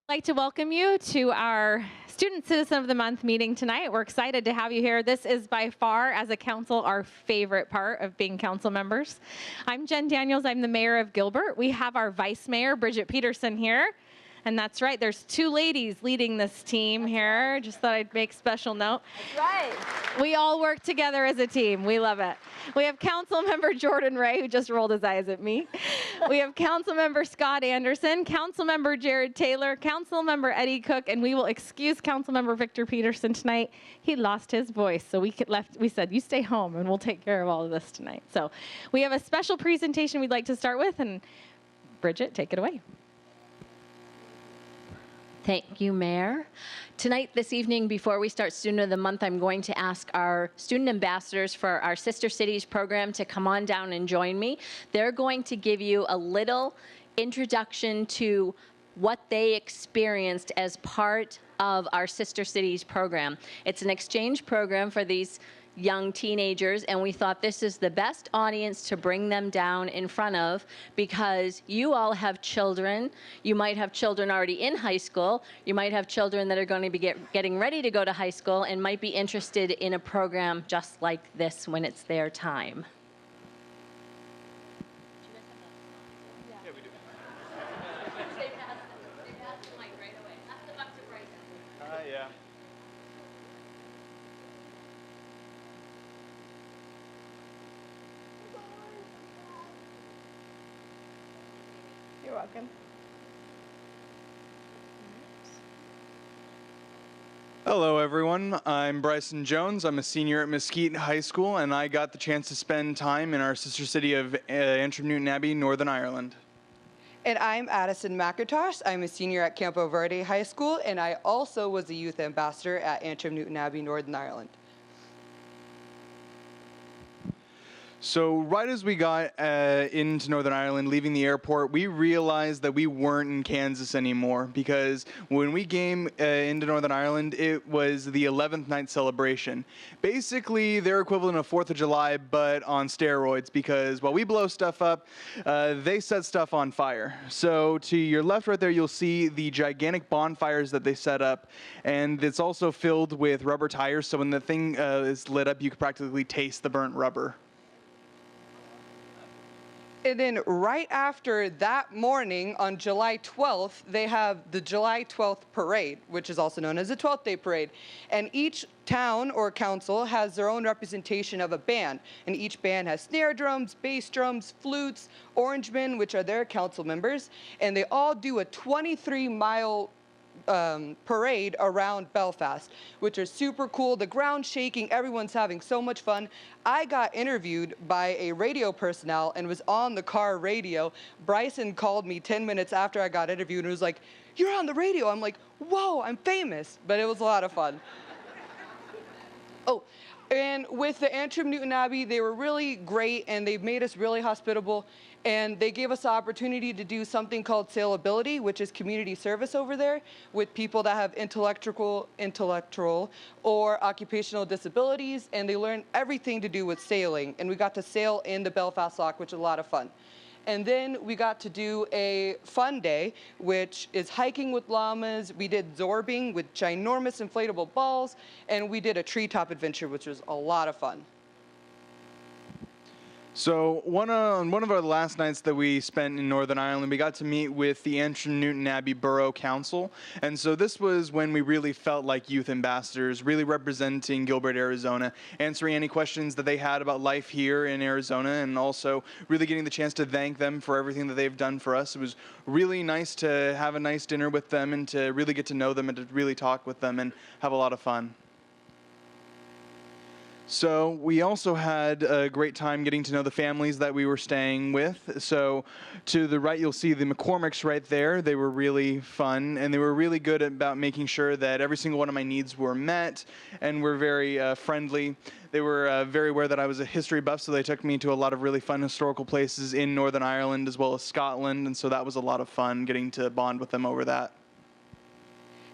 I'd like to welcome you to our Student Citizen of the Month meeting tonight. We're excited to have you here. This is by far, as a council, our favorite part of being council members. I'm Jen Daniels. I'm the mayor of Gilbert. We have our vice mayor, Bridget Peterson, here. And that's right, there's two ladies leading this team here. Right. Just thought I'd make special note. That's right. We all work together as a team. We love it. We have council member Jordan Ray, who just rolled his eyes at me. We have council member Scott Anderson, council member Jared Taylor, council member Eddie Cook, and we will excuse council member Victor Peterson tonight. He lost his voice, so we said, you stay home and we'll take care of all of this tonight. So we have a special presentation we'd like to start with, and Bridget, take it away. Thank you, Mayor. Tonight, this evening, before we start Student of the Month, I'm going to ask our student ambassadors for our Sister Cities program to come on down and join me. They're going to give you a little introduction to what they experienced as part of our Sister Cities program. It's an exchange program for these young teenagers, and we thought this is the best audience to bring them down in front of, because you all have children. You might have children already in high school. You might have children that are going to be getting ready to go to high school and might be interested in a program just like this when it's their time. Yeah. You're welcome. Hello, everyone. I'm Bryson Jones. I'm a senior at Mesquite High School, and I got the chance to spend time in our sister city of Antrim Newton Abbey, Northern Ireland. And I'm Addison McIntosh. I'm a senior at Campo Verde High School, and I also was a youth ambassador at Antrim Newton Abbey, Northern Ireland. So right as we got into Northern Ireland, leaving the airport, we realized that we weren't in Kansas anymore, because when we came into Northern Ireland, it was the 11th night celebration. Basically, their equivalent of 4th of July, but on steroids, because while we blow stuff up, they set stuff on fire. So to your left right there, you'll see the gigantic bonfires that they set up, and it's also filled with rubber tires, so when the thing is lit up, you can practically taste the burnt rubber. And then right after that morning, on July 12th, they have the July 12th Parade, which is also known as the 12th Day Parade. And each town or council has their own representation of a band. And each band has snare drums, bass drums, flutes, orangemen, which are their council members. And they all do a 23-mile parade around Belfast, which are super cool. The ground's shaking, everyone's having so much fun. I got interviewed by a radio personnel and was on the car radio. Bryson called me 10 minutes after I got interviewed and was like, "You're on the radio." I'm like, "Whoa, I'm famous." But it was a lot of fun. Oh, and with the Antrim Newton Abbey, they were really great, and they made us really hospitable. And they gave us the opportunity to do something called Sailability, which is community service over there with people that have intellectual or occupational disabilities, and they learn everything to do with sailing. And we got to sail in the Belfast Loch, which was a lot of fun. And then we got to do a fun day, which is hiking with llamas. We did zorbing with ginormous inflatable balls, and we did a treetop adventure, which was a lot of fun. So one of our last nights that we spent in Northern Ireland, we got to meet with the Antrim Newton Abbey Borough Council. And so this was when we really felt like youth ambassadors, really representing Gilbert, Arizona, answering any questions that they had about life here in Arizona, and also really getting the chance to thank them for everything that they've done for us. It was really nice to have a nice dinner with them and to really get to know them and to really talk with them and have a lot of fun. So we also had a great time getting to know the families that we were staying with. So to the right, you'll see the McCormicks right there. They were really fun, and they were really good about making sure that every single one of my needs were met, and were very friendly. They were very aware that I was a history buff, so they took me to a lot of really fun historical places in Northern Ireland as well as Scotland, and so that was a lot of fun getting to bond with them over that.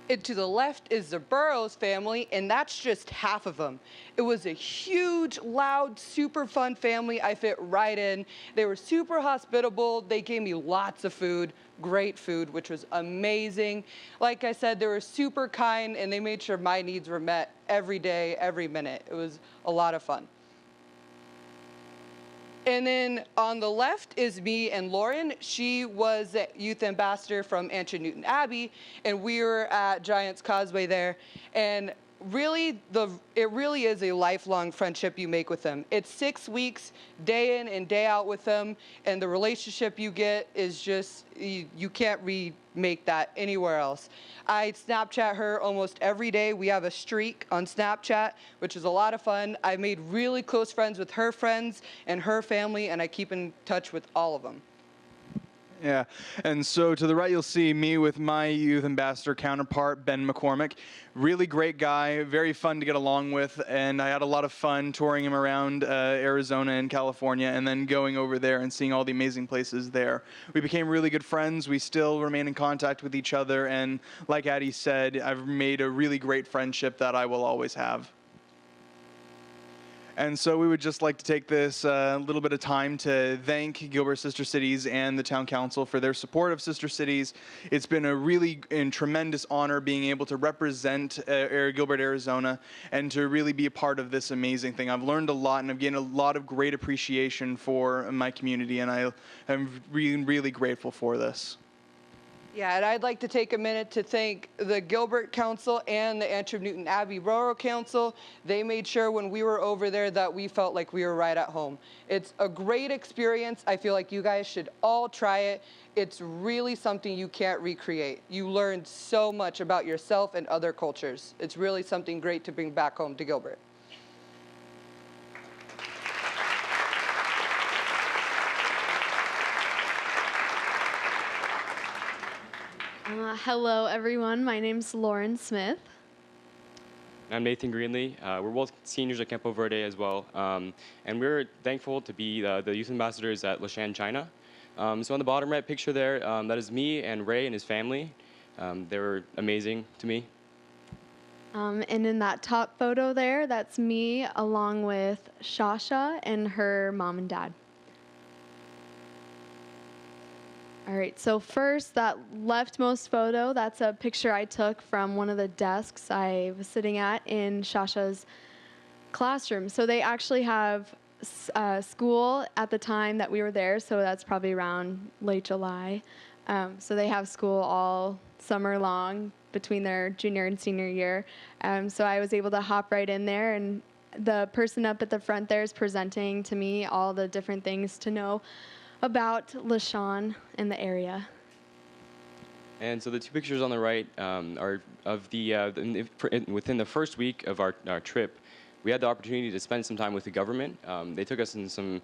And to the left is the Burrows family, and that's just half of them. It was a huge, loud, super fun family. I fit right in. They were super hospitable. They gave me lots of food, great food, which was amazing. Like I said, they were super kind, and they made sure my needs were met every day, every minute. It was a lot of fun. And then on the left is me and Lauren. She was a youth ambassador from Antrim Newton Abbey, and we were at Giants Causeway there. And really, it really is a lifelong friendship you make with them. It's 6 weeks, day in and day out with them, and the relationship you get is just, you can't remake that anywhere else. I Snapchat her almost every day. We have a streak on Snapchat, which is a lot of fun. I made really close friends with her friends and her family, and I keep in touch with all of them. Yeah, and so to the right, you'll see me with my youth ambassador counterpart, Ben McCormick. Really great guy, very fun to get along with, and I had a lot of fun touring him around Arizona and California, and then going over there and seeing all the amazing places there. We became really good friends. We still remain in contact with each other, and like Addie said, I've made a really great friendship that I will always have. And so we would just like to take this little bit of time to thank Gilbert Sister Cities and the Town Council for their support of Sister Cities. It's been a really and tremendous honor being able to represent Gilbert, Arizona, and to really be a part of this amazing thing. I've learned a lot, and I've gained a lot of great appreciation for my community, and I am really, really grateful for this. Yeah, and I'd like to take a minute to thank the Gilbert Council and the Antrim Newton Abbey Borough Council. They made sure when we were over there that we felt like we were right at home. It's a great experience. I feel like you guys should all try it. It's really something you can't recreate. You learn so much about yourself and other cultures. It's really something great to bring back home to Gilbert. Hello, everyone. My name's Lauren Smith. I'm Nathan Greenlee. We're both seniors at Campo Verde as well. And we're thankful to be the youth ambassadors at Leshan, China. So on the bottom right picture there, that is me and Ray and his family. They were amazing to me. And in that top photo there, that's me along with Shasha and her mom and dad. All right, so first, that leftmost photo, that's a picture I took from one of the desks I was sitting at in Shasha's classroom. So they actually have school at the time that we were there, so that's probably around late July. So they have school all summer long between their junior and senior year. So I was able to hop right in there, and the person up at the front there is presenting to me all the different things to know about Leshan and the area. And so the two pictures on the right are of within the first week of our trip, we had the opportunity to spend some time with the government. They took us in some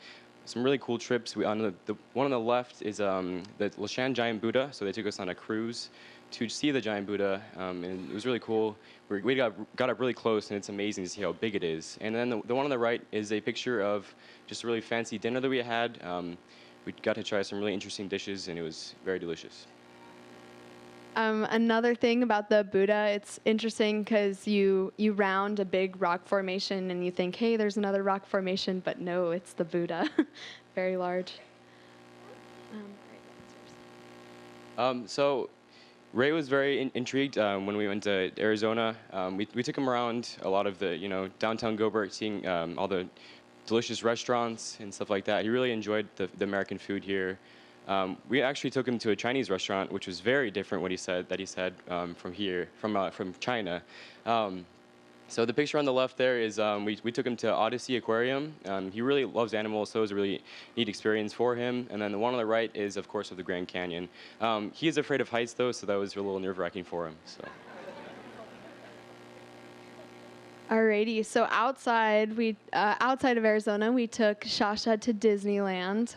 really cool trips. On the one on the left is the Leshan Giant Buddha. So they took us on a cruise to see the Giant Buddha, and it was really cool. We got up really close, and it's amazing to see how big it is. And then the one on the right is a picture of just a really fancy dinner that we had. We got to try some really interesting dishes, and it was very delicious. Another thing about the Buddha, it's interesting because you round a big rock formation and you think, hey, there's another rock formation, but no, it's the Buddha. Very large. So Ray was very intrigued when we went to Arizona. We took him around a lot of the downtown Gilbert, seeing all the delicious restaurants and stuff like that. He really enjoyed the American food here. We actually took him to a Chinese restaurant, which was very different what he said from China. So the picture on the left there is we took him to Odyssey Aquarium. He really loves animals, so it was a really neat experience for him. And then the one on the right is, of course, of the Grand Canyon. He is afraid of heights, though, so that was a little nerve-wracking for him. So. Alrighty, so outside of Arizona, we took Shasha to Disneyland,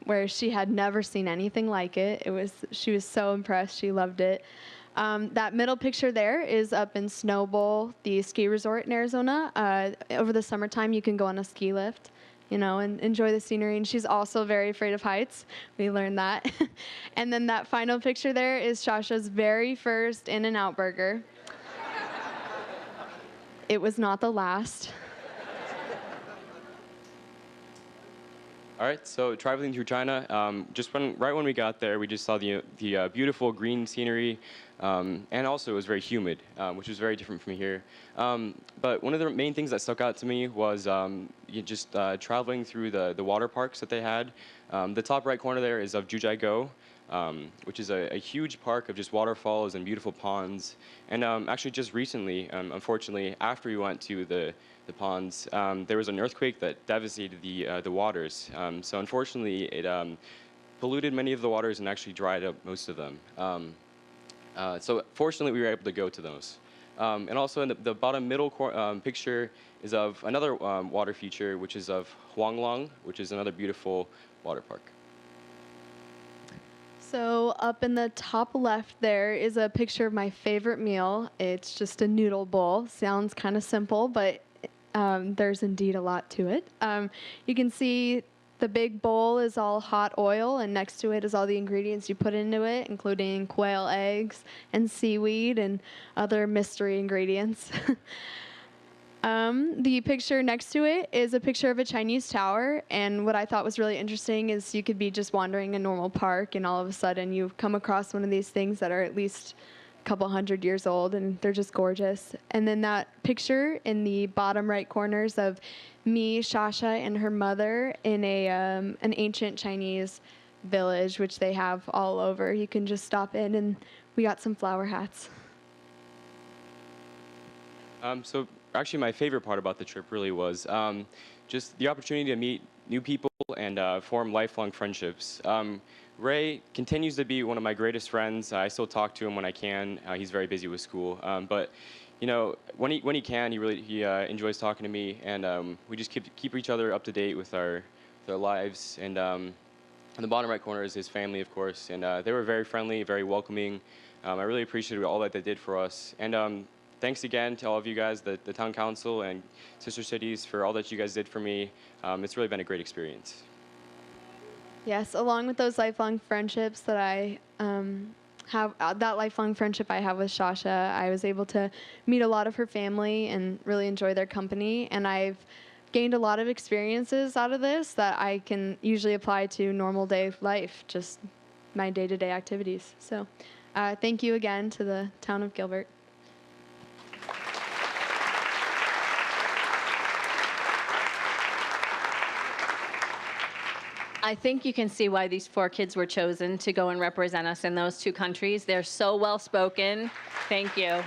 where she had never seen anything like it. She was so impressed. She loved it. That middle picture there is up in Snowbowl, the ski resort in Arizona. Over the summertime, you can go on a ski lift. and enjoy the scenery. And she's also very afraid of heights. We learned that. And then that final picture there is Shasha's very first In-N-Out burger. It was not the last. All right, so traveling through China, right when we got there, we just saw the beautiful green scenery, and also it was very humid, which was very different from here. But one of the main things that stuck out to me was traveling through the water parks that they had. The top right corner there is of Jiuzhaigou, which is a huge park of just waterfalls and beautiful ponds. And actually just recently, unfortunately, after we went to the ponds, there was an earthquake that devastated the waters. So unfortunately, it polluted many of the waters and actually dried up most of them. So fortunately, we were able to go to those. And also in the bottom middle picture is of another water feature, which is of Huanglong, which is another beautiful water park. So up in the top left there is a picture of my favorite meal. It's just a noodle bowl. Sounds kind of simple, but there's indeed a lot to it. You can see the big bowl is all hot oil, and next to it is all the ingredients you put into it, including quail eggs and seaweed and other mystery ingredients. The picture next to it is a picture of a Chinese tower, and what I thought was really interesting is you could be just wandering a normal park, and all of a sudden you come across one of these things that are at least a couple hundred years old, and they're just gorgeous. And then that picture in the bottom right corners of me, Shasha, and her mother in an ancient Chinese village, which they have all over. You can just stop in, and we got some flower hats. So actually, my favorite part about the trip really was just the opportunity to meet new people and form lifelong friendships. Ray continues to be one of my greatest friends. I still talk to him when I can. He's very busy with school, but when he can, he enjoys talking to me, and we just keep each other up to date with our lives. And in the bottom right corner is his family, of course, and they were very friendly, very welcoming. I really appreciated all that they did for us, and thanks again to all of you guys, the town council and sister cities, for all that you guys did for me. It's really been a great experience. Yes, along with those lifelong friendships that I have, that lifelong friendship I have with Shasha, I was able to meet a lot of her family and really enjoy their company. And I've gained a lot of experiences out of this that I can usually apply to normal day life, just my day-to-day activities. So thank you again to the town of Gilbert. I think you can see why these 4 kids were chosen to go and represent us in those 2 countries. They're so well spoken. Thank you.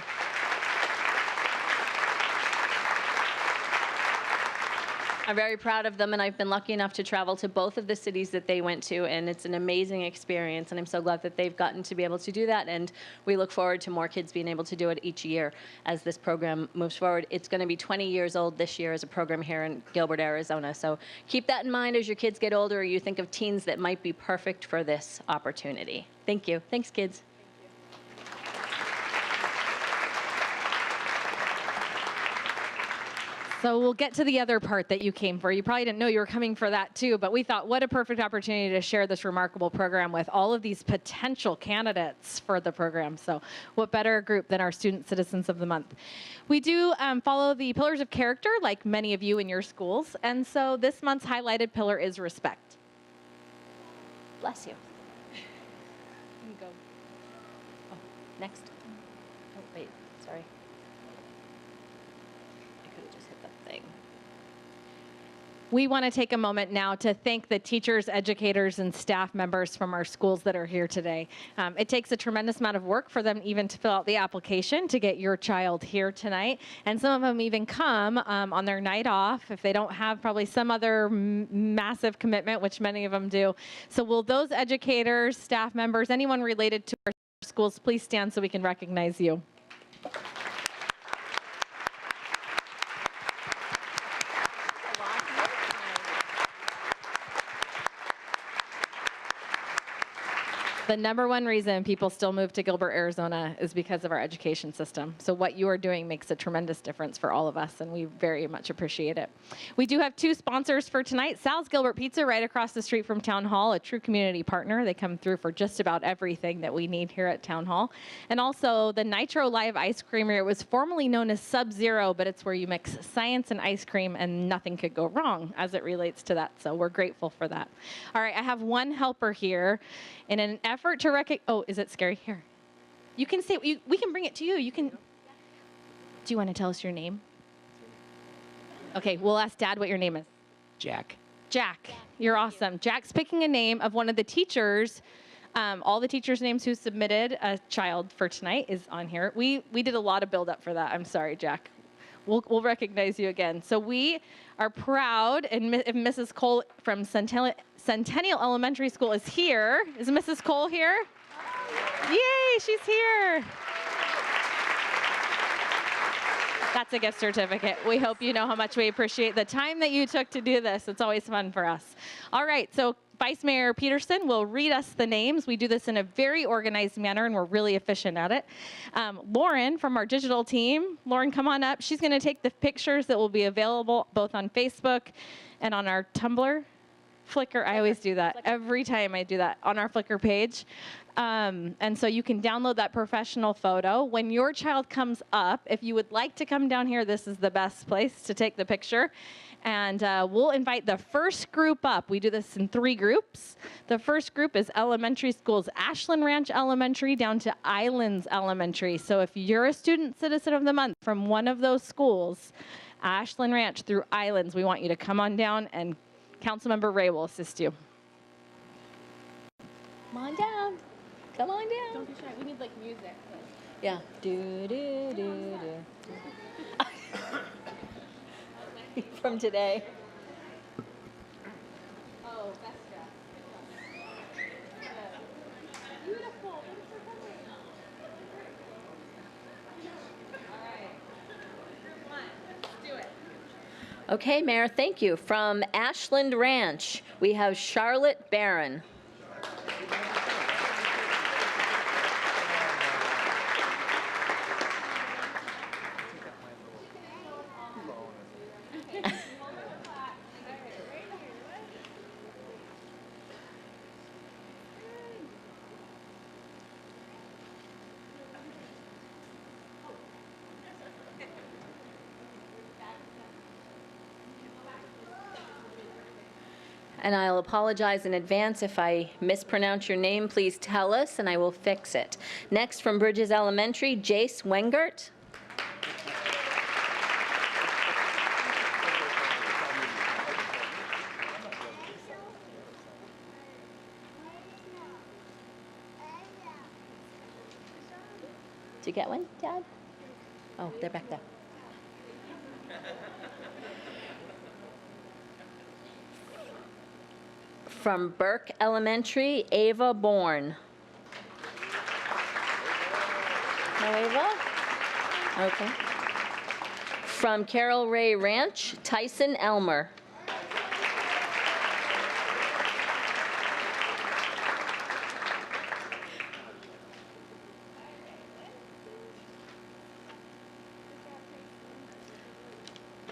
I'm very proud of them, and I've been lucky enough to travel to both of the cities that they went to, and it's an amazing experience, and I'm so glad that they've gotten to be able to do that, and we look forward to more kids being able to do it each year as this program moves forward. It's going to be 20 years old this year as a program here in Gilbert, Arizona, so keep that in mind as your kids get older or you think of teens that might be perfect for this opportunity. Thank you. Thanks, kids. So we'll get to the other part that you came for. You probably didn't know you were coming for that too, but we thought what a perfect opportunity to share this remarkable program with all of these potential candidates for the program. So what better group than our Student Citizens of the Month? We do follow the pillars of character like many of you in your schools. And so this month's highlighted pillar is respect. Bless you. You go. Oh, next. Oh, wait, sorry. We want to take a moment now to thank the teachers, educators, and staff members from our schools that are here today. It takes a tremendous amount of work for them even to fill out the application to get your child here tonight. And some of them even come on their night off if they don't have probably some other massive commitment, which many of them do. So will those educators, staff members, anyone related to our schools, please stand so we can recognize you. The number one reason people still move to Gilbert, Arizona is because of our education system. So what you are doing makes a tremendous difference for all of us, and we very much appreciate it. We do have 2 sponsors for tonight. Sal's Gilbert Pizza right across the street from Town Hall, a true community partner. They come through for just about everything that we need here at Town Hall. And also the Nitro Live Ice Creamery. It was formerly known as Sub-Zero, but it's where you mix science and ice cream, and nothing could go wrong as it relates to that. So we're grateful for that. All right, I have one helper here. In an effort to oh, is it scary? Here. You can say, we can bring it to you. You can. Do you want to tell us your name? Okay, we'll ask Dad what your name is. Jack. Jack, you're awesome. Jack's picking a name of one of the teachers. All the teachers' names who submitted a child for tonight is on here. We did a lot of build up for that. I'm sorry, Jack. We'll recognize you again. So we are proud, and if Mrs. Cole from Centennial Elementary School is here. Is Mrs. Cole here? Yay, she's here. That's a gift certificate. We hope you know how much we appreciate the time that you took to do this. It's always fun for us. All right, so Vice Mayor Peterson will read us the names. We do this in a very organized manner, and we're really efficient at it. Lauren from our digital team, Lauren, come on up. She's going to take the pictures that will be available both on Facebook and on our Tumblr. Flickr, I always do that. Every time I do that on our Flickr page. And so you can download that professional photo. When your child comes up, if you would like to come down here, this is the best place to take the picture. And we'll invite the first group up. We do this in 3 groups. The first group is elementary schools, Ashland Ranch Elementary down to Islands Elementary. So if you're a student citizen of the month from one of those schools, Ashland Ranch through Islands, we want you to come on down, and Councilmember Ray will assist you. Come on down. Come on down. Don't be shy. We need like music. Yeah. Do, do, do, do. From today. Oh, best dress. Beautiful. Thanks for coming. All right. Group 1. Let's do it. Okay, Mayor, thank you. From Ashland Ranch, we have Charlotte Barron. And I'll apologize in advance if I mispronounce your name. Please tell us, and I will fix it. Next, from Bridges Elementary, Jace Wengert. Did you get one, Dad? Oh, they're back there. From Burke Elementary, Ava Bourne. No Ava? Okay. From Carol Ray Ranch, Tyson Elmer.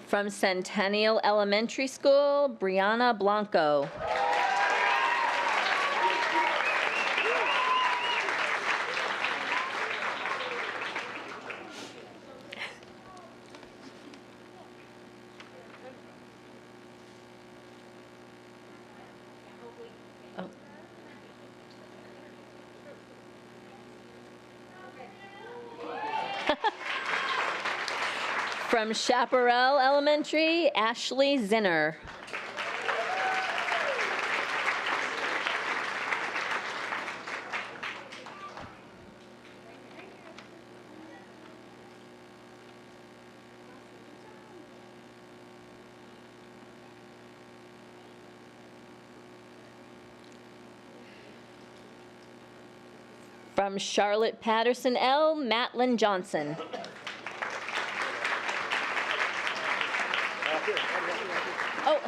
From Centennial Elementary School, Brianna Blanco. From Chaparral Elementary, Ashley Zinner. From Charlotte Patterson L, Matlin Johnson. Oh.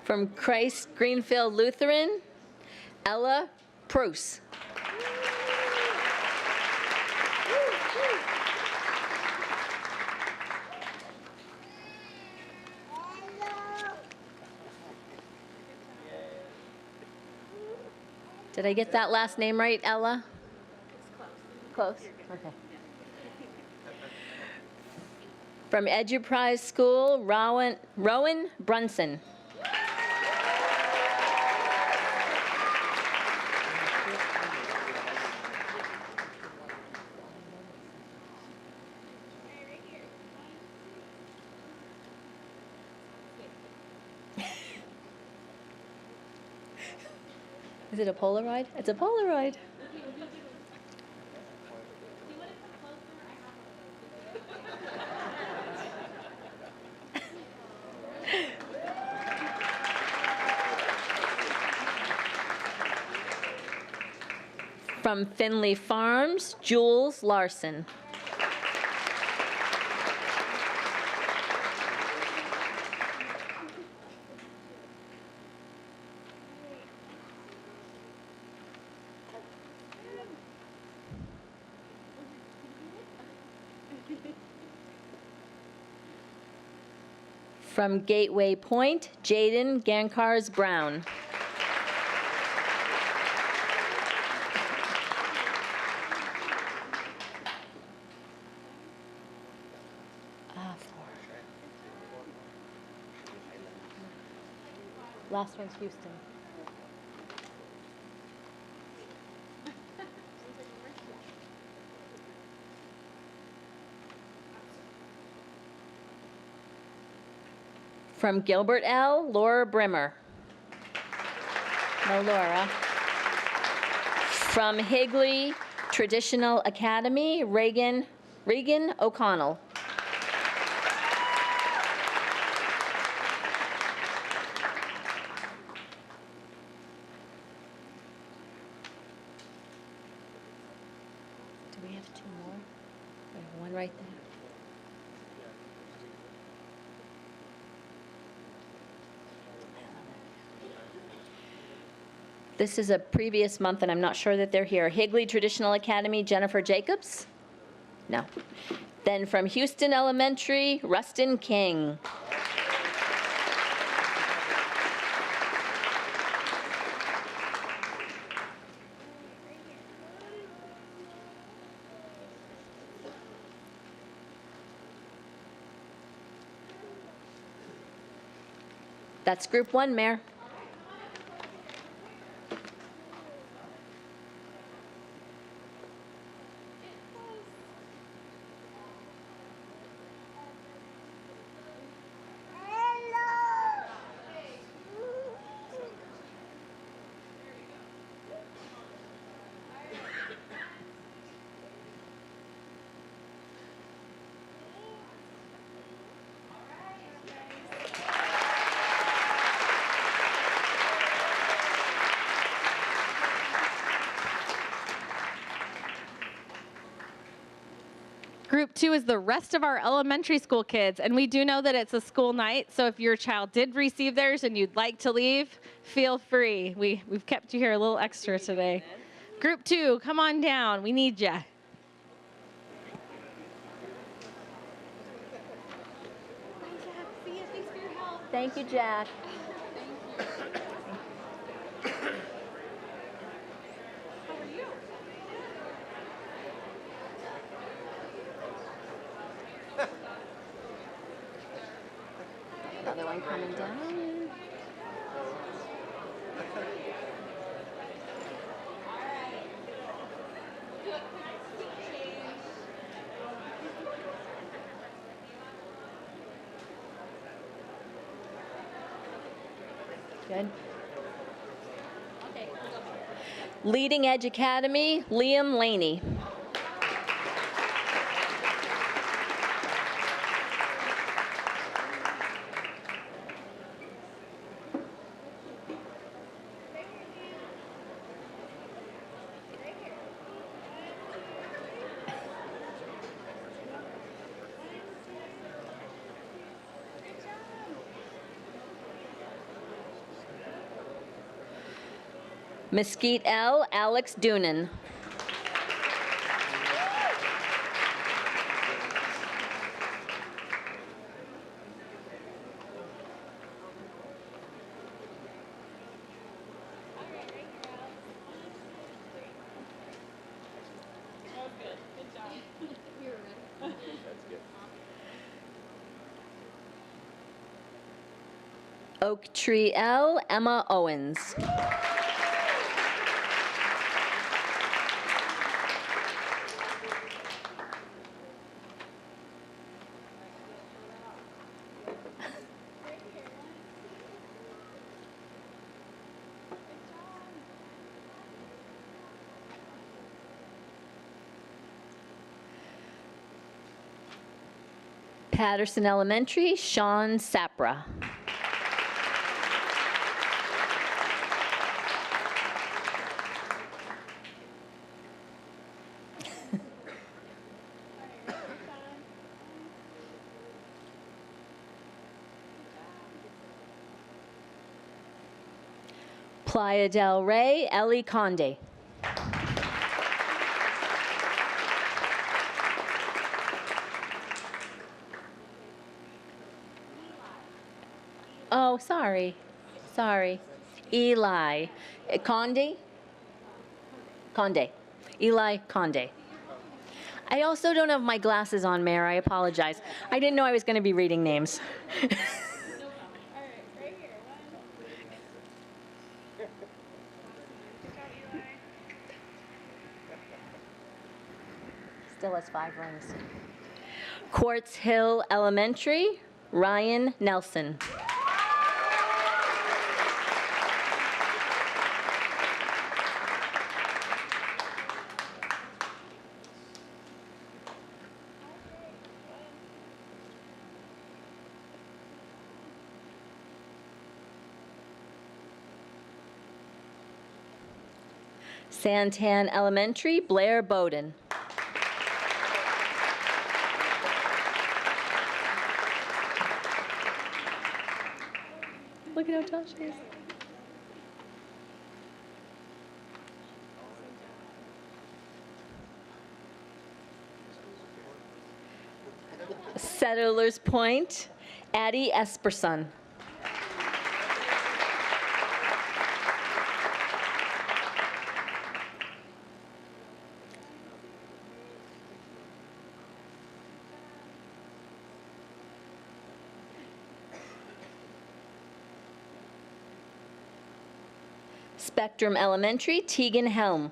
From Christ Greenfield Lutheran, Ella Preuss. Did I get that last name right, Ella? Close. Okay. From Eduprise School, Rowan Brunson. Is it a Polaroid? It's a Polaroid. From Finley Farms, Jules Larson. From Gateway Point, Jaden Gankars Brown. Last one's Houston. From Gilbert L., Laura Brimmer. No Laura. From Higley Traditional Academy, Regan O'Connell. Do we have two more? We have one right there. This is a previous month, and I'm not sure that they're here. Higley Traditional Academy, Jennifer Jacobs? No. Then from Houston Elementary, Rustin King. That's Group 1, Mayor. Group 2 is the rest of our elementary school kids, and we do know that it's a school night, so if your child did receive theirs and you'd like to leave, feel free. We've kept you here a little extra today. Group 2, come on down. We need you. Thank you, Jack. Another one coming down. Good. Leading Edge Academy, Liam Laney. Mesquite L. Alex Doonan. Oak Tree L. Emma Owens. Patterson Elementary, Sean Sapra. Playa del Rey, Ellie Conde. Oh, sorry. Sorry. Eli. Conde? Conde. Eli Conde. I also don't have my glasses on, Mayor. I apologize. I didn't know I was going to be reading names. Still has 5 rings. Quartz Hill Elementary, Ryan Nelson. Santan Elementary, Blair Bowden. Look at how tall she is. Settlers Point, Addie Esperson. Spectrum Elementary, Tegan Helm.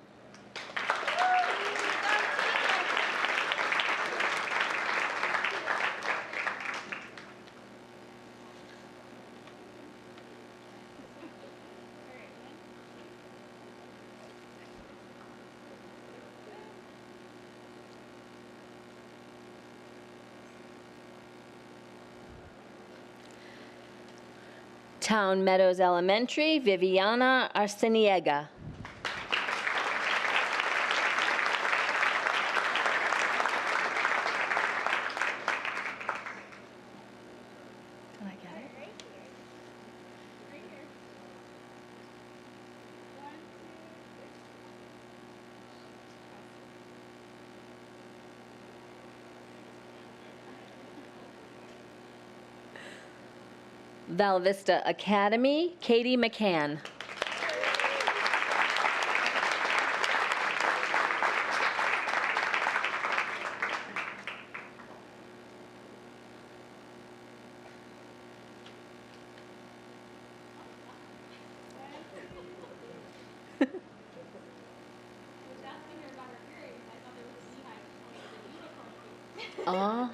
Town Meadows Elementary, Viviana Arciniega. Did I get it? Val Vista Academy, Katie McCann. Oh.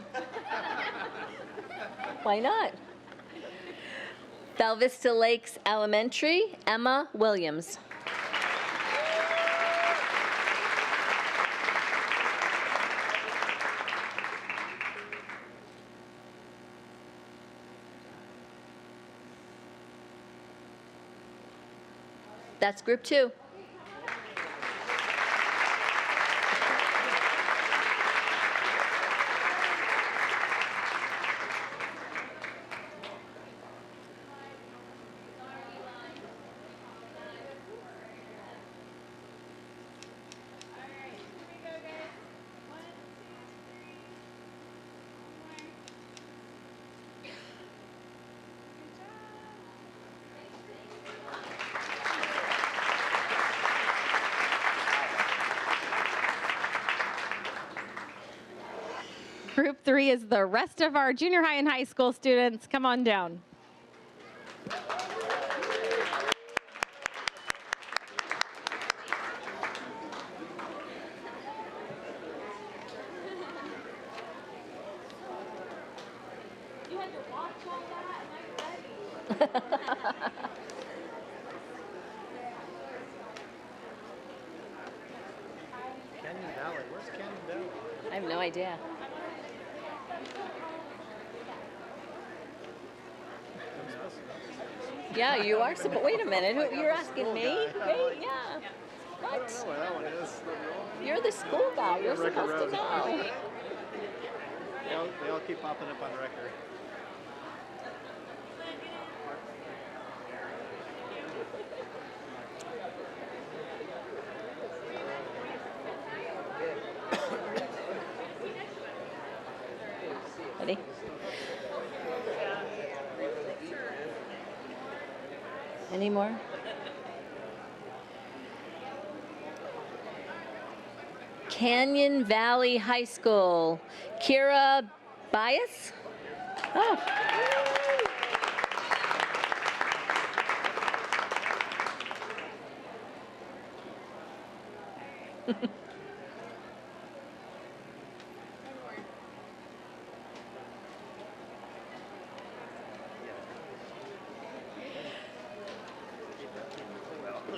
Why not? Val Vista Lakes Elementary, Emma Williams. That's group 2. 3 is the rest of our junior high and high school students. Come on down. Canyon Valley. Where's Canyon Valley? I have no idea. Yeah, you are supposed. Wait a minute. You're asking me? Wait, yeah. I don't know What? where that one is. You're the school guy. You're Record supposed to Road. know. They all keep popping up on record. Ready? Any more? Canyon Valley High School. Kira Bias? Oh.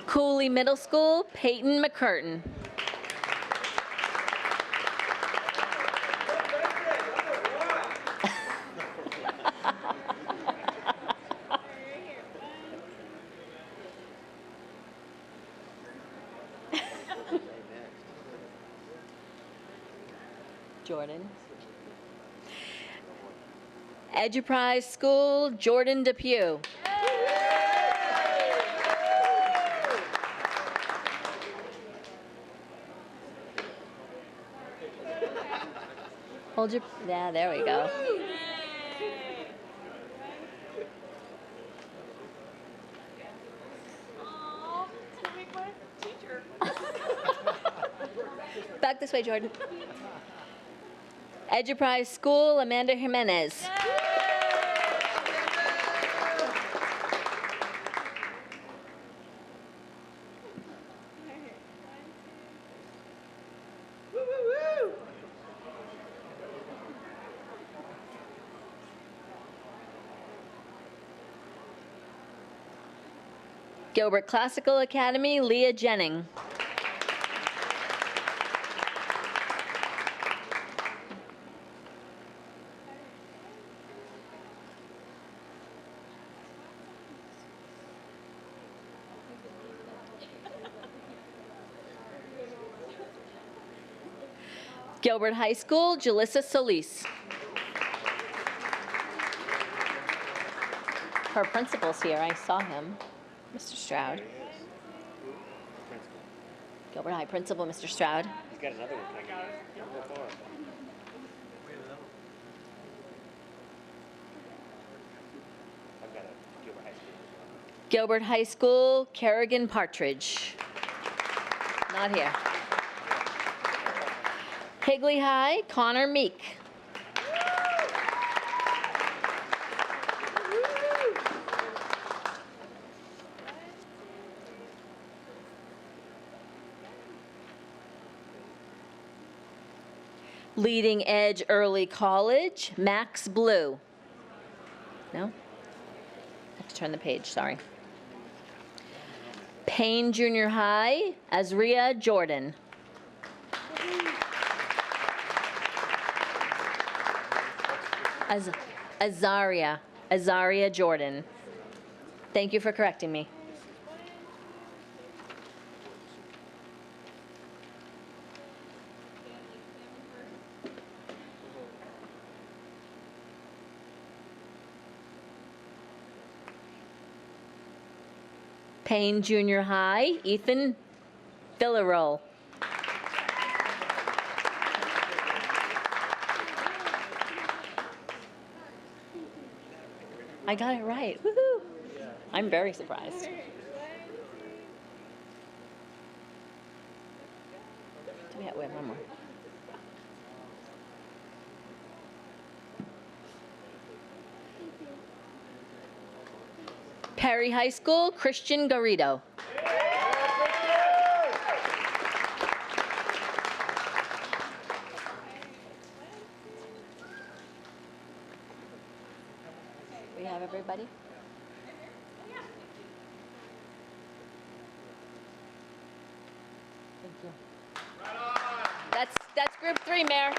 Cooley Middle School, Peyton McCurtain. Jordan. Eduprise School, Jordan Depew. Hold your, yeah, there we go. Back this way, Jordan. Eduprise School, Amanda Jimenez. Gilbert Classical Academy, Leah Jennings. Gilbert High School, Jalissa Solis. Her principal's here, I saw him, Mr. Stroud. Gilbert High Principal, Mr. Stroud. He's got another one coming. Go for it. I've got a Gilbert High School. Gilbert High School, Kerrigan Partridge. Not here. Higley High, Connor Meek. Leading Edge Early College, Max Blue. No? I have to turn the page, sorry. Payne Junior High, Azria Jordan. Azaria Jordan. Thank you for correcting me. Payne Junior High, Ethan Villarreal. I got it right. Woohoo! I'm very surprised. We have one more. Perry High School, Christian Garrido. We have everybody? Thank you. That's group 3, Mayor.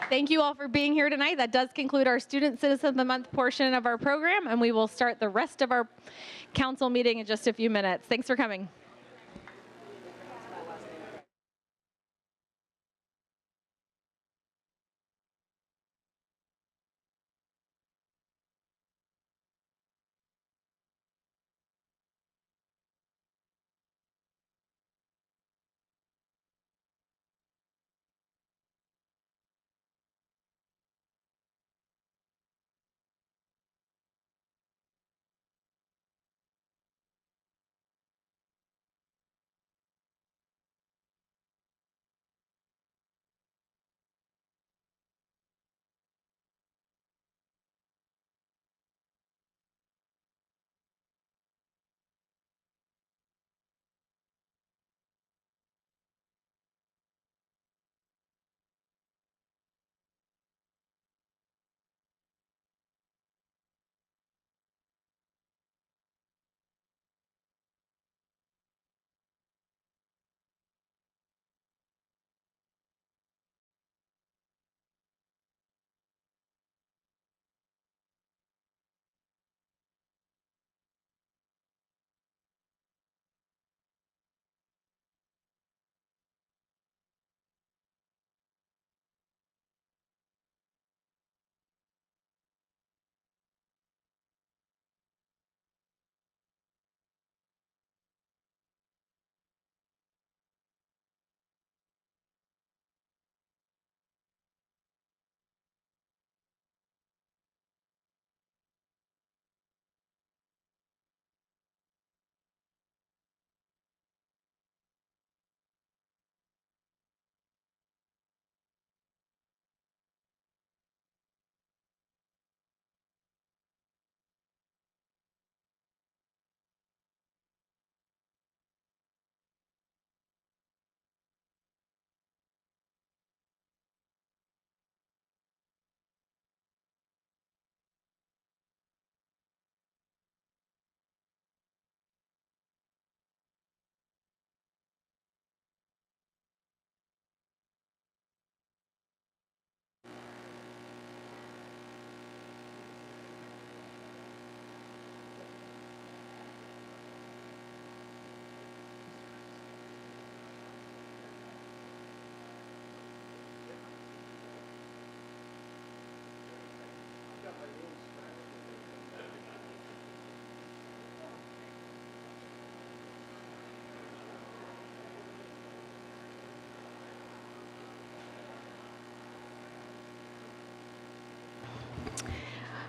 Thank you all for being here tonight. That does conclude our Student Citizen of the Month portion of our program, and we will start the rest of our council meeting in just a few minutes. Thanks for coming.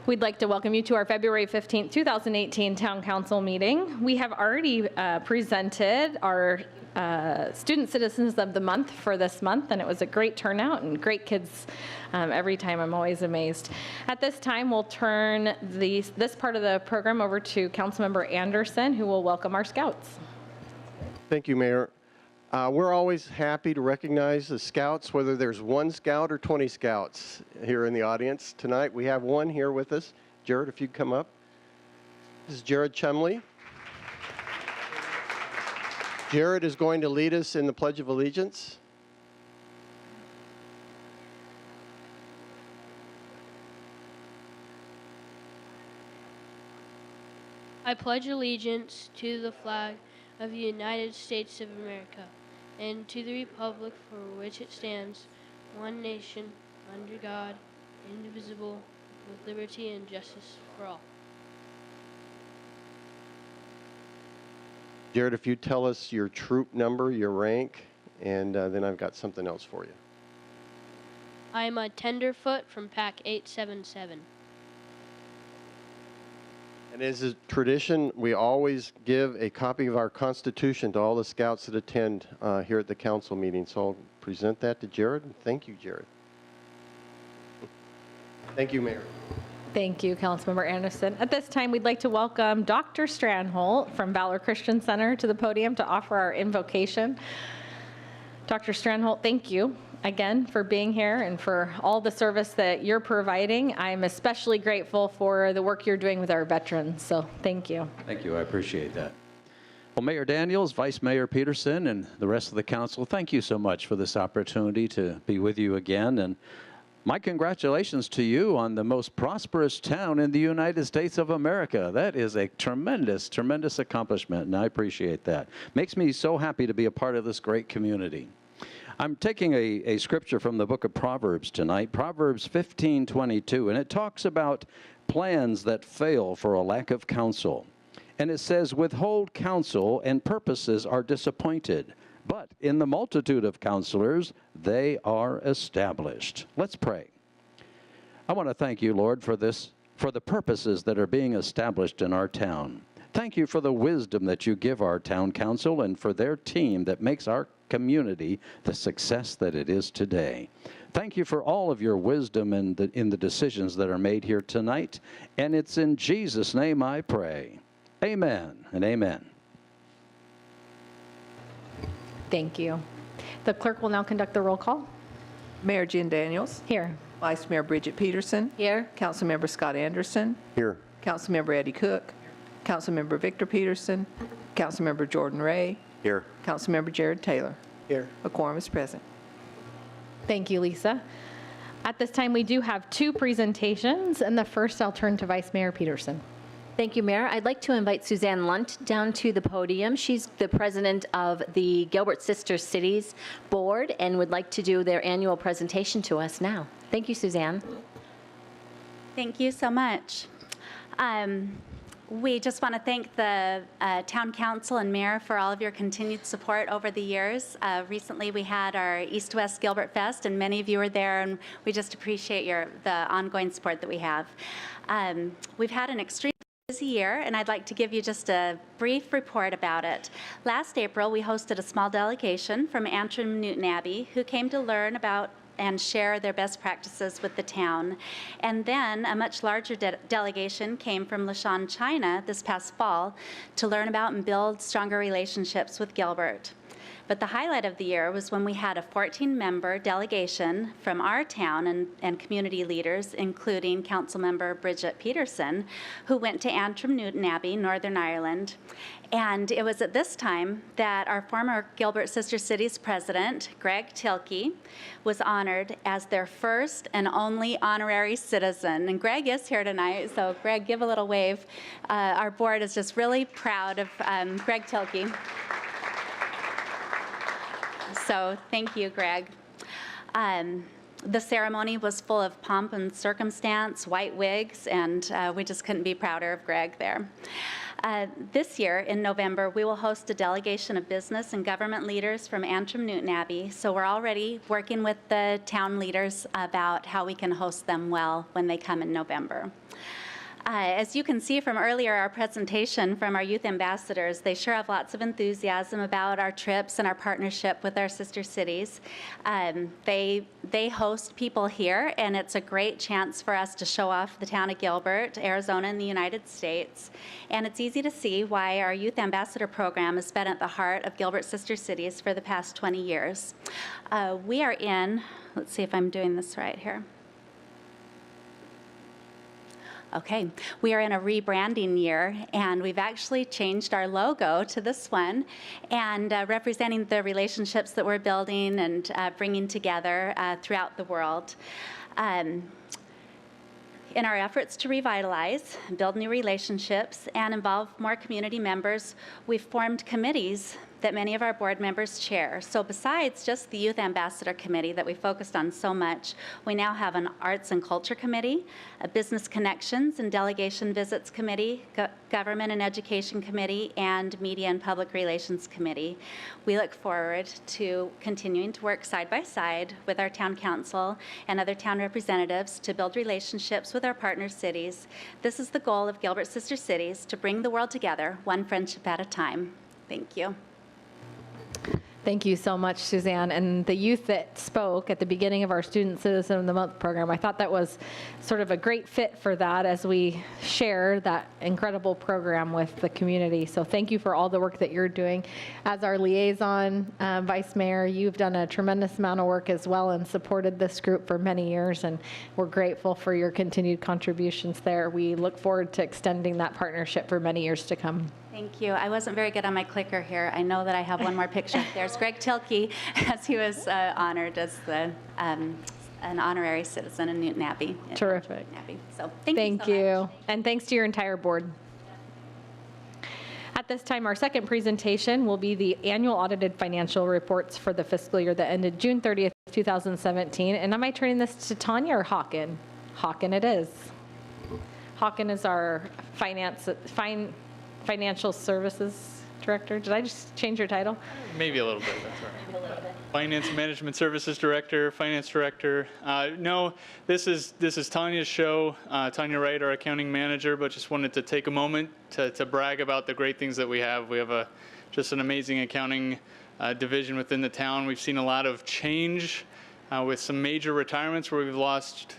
We'd like to welcome you to our February 15th, 2018 Town Council meeting. We have already presented our Student Citizens of the Month for this month, and it was a great turnout and great kids every time. I'm always amazed. At this time, we'll turn this part of the program over to Councilmember Anderson, who will welcome our scouts. Thank you, Mayor. We're always happy to recognize the scouts, whether there's one scout or 20 scouts here in the audience. Tonight we have one here with us. Jared, if you'd come up. This is Jared Chumley. Jared is going to lead us in the Pledge of Allegiance. I pledge allegiance to the flag of the United States of America and to the republic for which it stands, one nation, under God, indivisible, with liberty and justice for all. Jared, if you tell us your troop number, your rank, and then I've got something else for you. I am a tenderfoot from Pack 877. And as a tradition, we always give a copy of our Constitution to all the scouts that attend here at the council meeting. So I'll present that to Jared. Thank you, Jared. Thank you, Mayor. Thank you, Councilmember Anderson. At this time, we'd like to welcome Dr. Strandholt from Valor Christian Center to the podium to offer our invocation. Dr. Strandholt, thank you again for being here and for all the service that you're providing. I'm especially grateful for the work you're doing with our veterans, so thank you. Thank you, I appreciate that. Well, Mayor Daniels, Vice Mayor Peterson, and the rest of the council, thank you so much for this opportunity to be with you again. And my congratulations to you on the most prosperous town in the United States of America. That is a tremendous, tremendous accomplishment, and I appreciate that. Makes me so happy to be a part of this great community. I'm taking a scripture from the book of Proverbs tonight, Proverbs 15:22, and it talks about plans that fail for a lack of counsel. And it says, withhold counsel and purposes are disappointed, but in the multitude of counselors, they are established. Let's pray. I want to thank you, Lord, for the purposes that are being established in our town. Thank you for the wisdom that you give our town council and for their team that makes our community the success that it is today. Thank you for all of your wisdom in the decisions that are made here tonight. And it's in Jesus' name I pray. Amen and amen. Thank you. The clerk will now conduct the roll call. Mayor Jen Daniels. Here. Vice Mayor Bridget Peterson. Here. Councilmember Scott Anderson. Here. Councilmember Eddie Cook. Councilmember Victor Peterson. Councilmember Jordan Ray. Here. Councilmember Jared Taylor. Here. A quorum is present. Thank you, Lisa. At this time, we do have two presentations, and the first I'll turn to Vice Mayor Peterson. Thank you, Mayor. I'd like to invite Suzanne Lunt down to the podium. She's the president of the Gilbert Sister Cities Board and would like to do their annual presentation to us now. Thank you, Suzanne. Thank you so much. We just want to thank the Town Council and Mayor for all of your continued support over the years. Recently, we had our East-West Gilbert Fest, and many of you were there, and we just appreciate the ongoing support that we have. We've had an extremely busy year, and I'd like to give you just a brief report about it. Last April, we hosted a small delegation from Antrim Newton Abbey who came to learn about and share their best practices with the town. And then a much larger delegation came from Lashan, China this past fall to learn about and build stronger relationships with Gilbert. But the highlight of the year was when we had a 14-member delegation from our town and community leaders, including Councilmember Bridget Peterson, who went to Antrim Newton Abbey, Northern Ireland. And it was at this time that our former Gilbert Sister Cities president, Greg Tilke, was honored as their first and only honorary citizen. And Greg is here tonight, so Greg, give a little wave. Our board is just really proud of Greg Tilke. So thank you, Greg. The ceremony was full of pomp and circumstance, white wigs, and we just couldn't be prouder of Greg there. This year, in November, we will host a delegation of business and government leaders from Antrim Newton Abbey, so we're already working with the town leaders about how we can host them well when they come in November. As you can see from earlier our presentation from our youth ambassadors, they sure have lots of enthusiasm about our trips and our partnership with our sister cities. They host people here, and it's a great chance for us to show off the town of Gilbert, Arizona, and the United States. And it's easy to see why our youth ambassador program has been at the heart of Gilbert Sister Cities for the past 20 years. We are in, let's see if I'm doing this right here. Okay, we are in a rebranding year, and we've actually changed our logo to this one, and representing the relationships that we're building and bringing together throughout the world. In our efforts to revitalize, build new relationships, and involve more community members, we've formed committees that many of our board members chair. So besides just the Youth Ambassador Committee that we focused on so much, we now have an Arts and Culture Committee, a Business Connections and Delegation Visits Committee, Government and Education Committee, and Media and Public Relations Committee. We look forward to continuing to work side by side with our town council and other town representatives to build relationships with our partner cities. This is the goal of Gilbert Sister Cities, to bring the world together, one friendship at a time. Thank you. Thank you so much, Suzanne. And the youth that spoke at the beginning of our Student Citizen of the Month program, I thought that was sort of a great fit for that as we share that incredible program with the community. So thank you for all the work that you're doing. As our liaison, Vice Mayor, you've done a tremendous amount of work as well and supported this group for many years, and we're grateful for your continued contributions there. We look forward to extending that partnership for many years to come. Thank you. I wasn't very good on my clicker here. I know that I have one more picture. There's Greg Tilke, as he was honored as an honorary citizen in Newton Abbey. Terrific. So thank you so much. And thanks to your entire board. At this time, our second presentation will be the annual audited financial reports for the fiscal year that ended June 30th, 2017. And am I turning this to Tanya or Hawken? Hawken it is. Hawken is our Financial Services Director. Did I just change your title? Maybe a little bit, that's all right. Finance Management Services Director, Finance Director. No, this is Tanya's show. Tanya Wright, our accounting manager, but just wanted to take a moment to brag about the great things that we have. We have just an amazing accounting division within the town. We've seen a lot of change with some major retirements where we've lost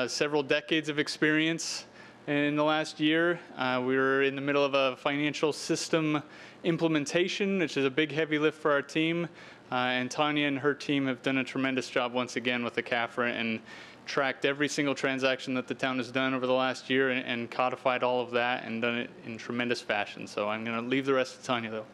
several decades of experience. In the last year, we were in the middle of a financial system implementation, which is a big, heavy lift for our team. And Tanya and her team have done a tremendous job once again with the CAFRA and tracked every single transaction that the town has done over the last year and codified all of that and done it in tremendous fashion. So I'm going to leave the rest to Tanya, though.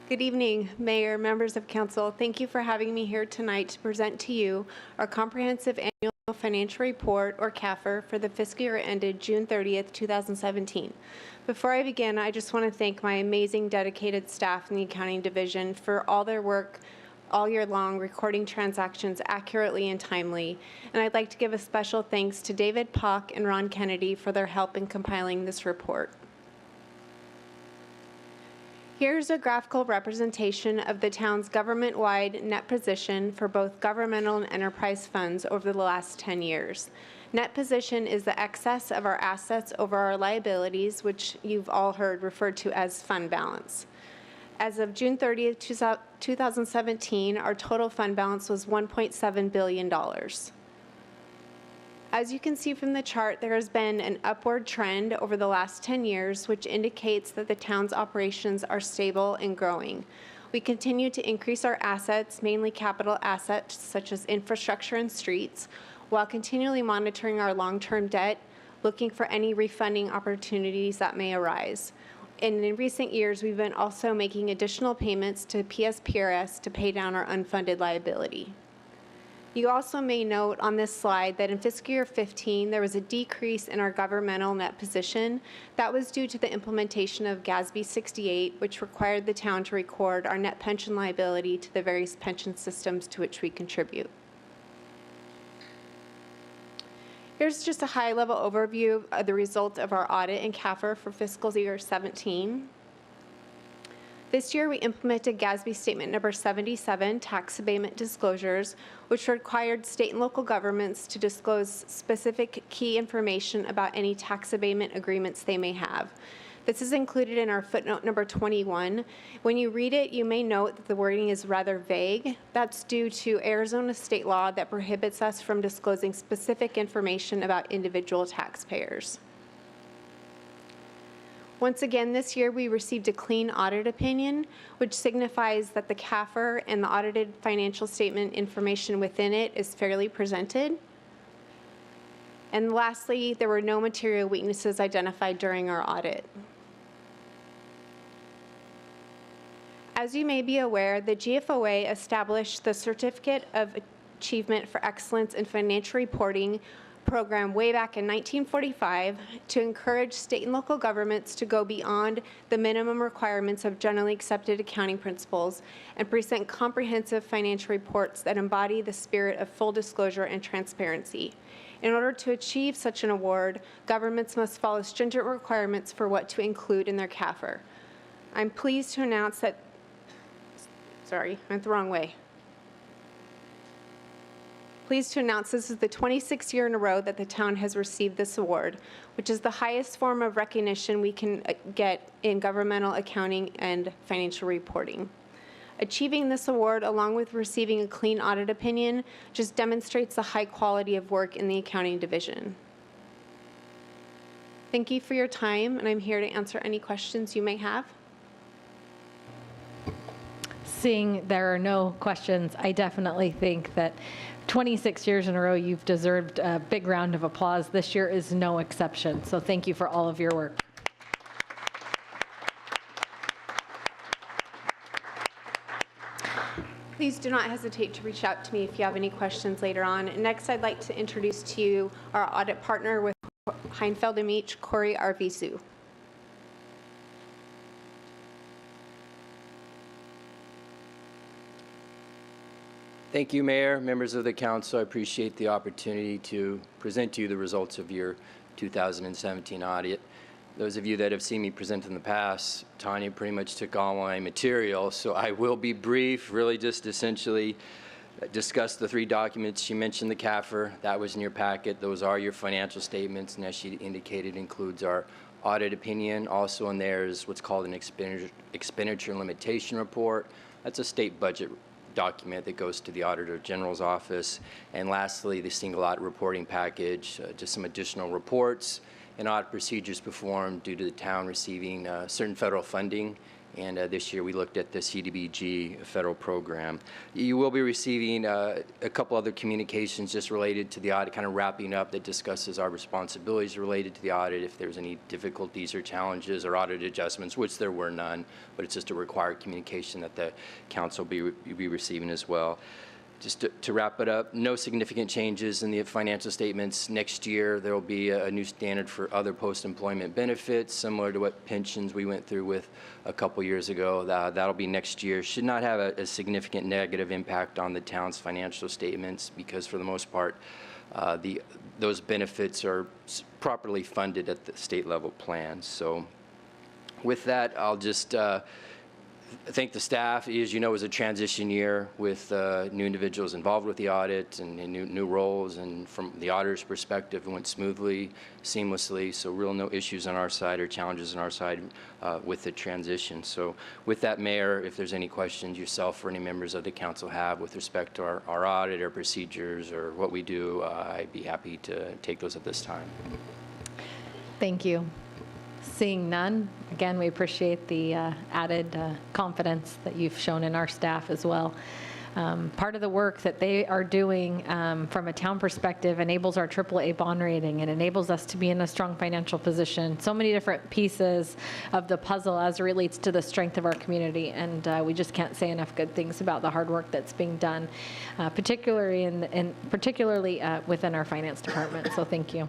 Good evening, Mayor, members of council. Thank you for having me here tonight to present to you our comprehensive annual financial report, or CAFR, for the fiscal year ended June 30th, 2017. Before I begin, I just want to thank my amazing dedicated staff in the accounting division for all their work all year long, recording transactions accurately and timely. And I'd like to give a special thanks to David Pock and Ron Kennedy for their help in compiling this report. Here's a graphical representation of the town's government-wide net position for both governmental and enterprise funds over the last 10 years. Net position is the excess of our assets over our liabilities, which you've all heard referred to as fund balance. As of June 30th, 2017, our total fund balance was $1.7 billion. As you can see from the chart, there has been an upward trend over the last 10 years, which indicates that the town's operations are stable and growing. We continue to increase our assets, mainly capital assets such as infrastructure and streets, while continually monitoring our long-term debt, looking for any refunding opportunities that may arise. And in recent years, we've been also making additional payments to PSPRS to pay down our unfunded liability. You also may note on this slide that in fiscal year 15, there was a decrease in our governmental net position. That was due to the implementation of GASB 68, which required the town to record our net pension liability to the various pension systems to which we contribute. Here's just a high-level overview of the result of our audit and CAFR for fiscal year 17. This year, we implemented GASB Statement Number 77, Tax Abatement Disclosures, which required state and local governments to disclose specific key information about any tax abatement agreements they may have. This is included in our footnote number 21. When you read it, you may note that the wording is rather vague. That's due to Arizona state law that prohibits us from disclosing specific information about individual taxpayers. Once again, this year we received a clean audit opinion, which signifies that the CAFR and the audited financial statement information within it is fairly presented. And lastly, there were no material weaknesses identified during our audit. As you may be aware, the GFOA established the Certificate of Achievement for Excellence in Financial Reporting program way back in 1945 to encourage state and local governments to go beyond the minimum requirements of generally accepted accounting principles and present comprehensive financial reports that embody the spirit of full disclosure and transparency. In order to achieve such an award, governments must follow stringent requirements for what to include in their CAFR. I'm pleased to announce that, sorry, I went the wrong way. Pleased to announce this is the 26th year in a row that the town has received this award, which is the highest form of recognition we can get in governmental accounting and financial reporting. Achieving this award, along with receiving a clean audit opinion, just demonstrates the high quality of work in the accounting division. Thank you for your time, and I'm here to answer any questions you may have. Seeing there are no questions, I definitely think that 26 years in a row, you've deserved a big round of applause. This year is no exception. So thank you for all of your work. Please do not hesitate to reach out to me if you have any questions later on. Next, I'd like to introduce to you our audit partner with Heinfeld & Meach, Corey Arvizu. Thank you, Mayor, members of the council. I appreciate the opportunity to present to you the results of your 2017 audit. Those of you that have seen me present in the past, Tanya pretty much took all my material, so I will be brief, really just essentially discuss the 3 documents. She mentioned the CAFR. That was in your packet. Those are your financial statements, and as she indicated, includes our audit opinion. Also in there is what's called an expenditure limitation report. That's a state budget document that goes to the Auditor General's office. And lastly, the single audit reporting package, just some additional reports and audit procedures performed due to the town receiving certain federal funding. And this year we looked at the CDBG federal program. You will be receiving a couple other communications just related to the audit, kind of wrapping up, that discusses our responsibilities related to the audit, if there's any difficulties or challenges or audit adjustments, which there were none, but it's just a required communication that the council will be receiving as well. Just to wrap it up, no significant changes in the financial statements. Next year, there will be a new standard for other post-employment benefits, similar to what pensions we went through with a couple years ago. That'll be next year. Should not have a significant negative impact on the town's financial statements, because for the most part, those benefits are properly funded at the state level plans. So with that, I'll just thank the staff. As you know, it was a transition year with new individuals involved with the audit and new roles, and from the auditor's perspective, it went smoothly, seamlessly, so real no issues on our side or challenges on our side with the transition. So with that, Mayor, if there's any questions yourself or any members of the council have with respect to our audit or procedures or what we do, I'd be happy to take those at this time. Thank you. Seeing none, again, we appreciate the added confidence that you've shown in our staff as well. Part of the work that they are doing from a town perspective enables our AAA bond rating and enables us to be in a strong financial position. So many different pieces of the puzzle as it relates to the strength of our community, and we just can't say enough good things about the hard work that's being done, particularly within our finance department. So thank you.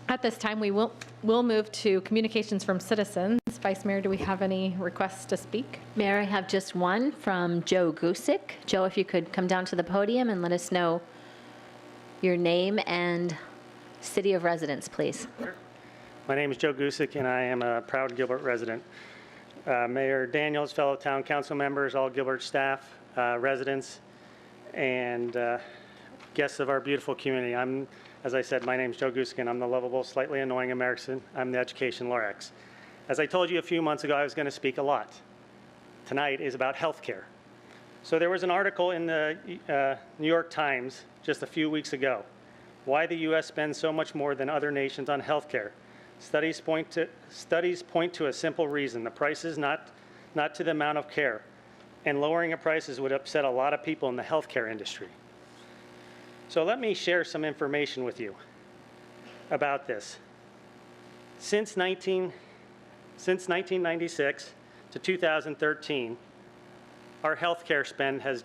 At this time, we'll move to communications from citizens. Vice Mayor, do we have any requests to speak? Mayor, I have just one from Joe Gusick. Joe, if you could come down to the podium and let us know your name and city of residence, please. Sure. My name is Joe Gusick, and I am a proud Gilbert resident. Mayor Daniels, fellow town council members, all Gilbert staff, residents, and guests of our beautiful community. As I said, my name is Joe Gusick, and I'm the lovable, slightly annoying American. I'm the Education Lorax. As I told you a few months ago, I was going to speak a lot. Tonight is about health care. So there was an article in the New York Times just a few weeks ago. Why the U.S. spends so much more than other nations on health care. Studies point to a simple reason. The price is not to the amount of care. And lowering the prices would upset a lot of people in the healthcare industry. So let me share some information with you about this. Since 1996 to 2013, our healthcare spend has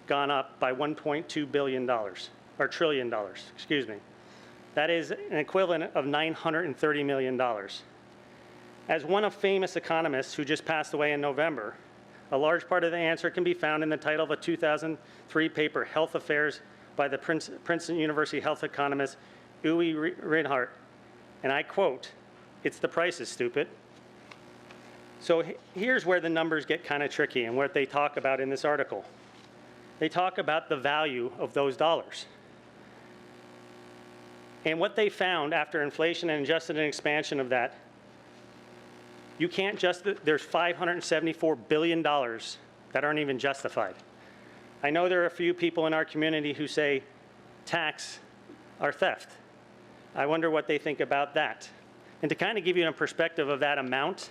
gone up by $1.2 billion, or $1 trillion, excuse me. That is an equivalent of $930 million. As one of famous economists who just passed away in November, a large part of the answer can be found in the title of a 2003 paper, Health Affairs, by the Princeton University health economist Uwe Reinhardt. And I quote, "It's the prices, stupid." So here's where the numbers get kind of tricky and what they talk about in this article. They talk about the value of those dollars. And what they found after inflation and adjusted an expansion of that, you can't just, there's $574 billion that aren't even justified. I know there are a few people in our community who say tax are theft. I wonder what they think about that. And to kind of give you a perspective of that amount,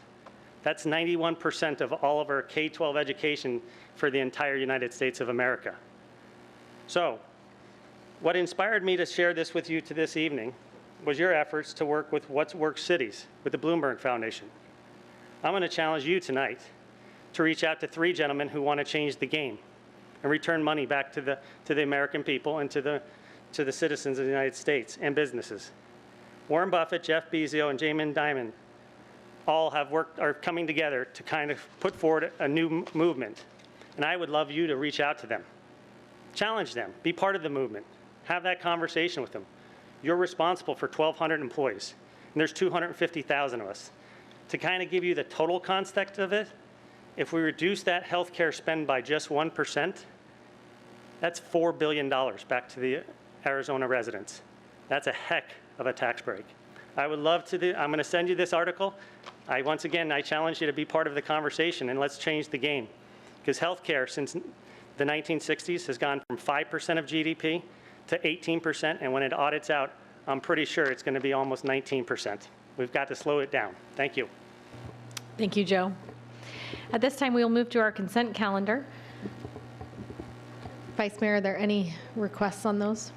that's 91% of all of our K-12 education for the entire United States of America. So, what inspired me to share this with you this evening was your efforts to work with What Works Cities with the Bloomberg Foundation. I'm going to challenge you tonight to reach out to 3 gentlemen who want to change the game and return money back to the American people and to the citizens of the United States and businesses. Warren Buffett, Jeff Bezos, and Jamie Dimon all are coming together to kind of put forward a new movement. And I would love you to reach out to them. Challenge them. Be part of the movement. Have that conversation with them. You're responsible for 1,200 employees, and there's 250,000 of us. To kind of give you the total context of it, if we reduce that healthcare spend by just 1%, that's $4 billion back to the Arizona residents. That's a heck of a tax break. I would love to I'm going to send you this article. Once again, I challenge you to be part of the conversation, and let's change the game. Because healthcare since the 1960s has gone from 5% of GDP to 18%, and when it audits out, I'm pretty sure it's going to be almost 19%. We've got to slow it down. Thank you. Thank you, Joe. At this time, we will move to our consent calendar. Vice Mayor, are there any requests on those?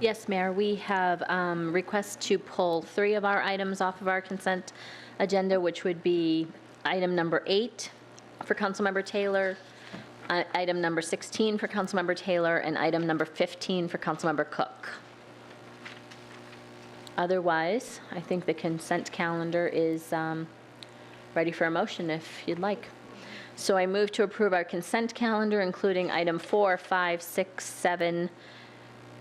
Yes, Mayor, we have requests to pull 3 of our items off of our consent agenda, which would be item number 8 for Councilmember Taylor, item number 16 for Councilmember Taylor, and item number 15 for Councilmember Cook. Otherwise, I think the consent calendar is ready for a motion if you'd like. So I move to approve our consent calendar, including item 4, 5, 6, 7,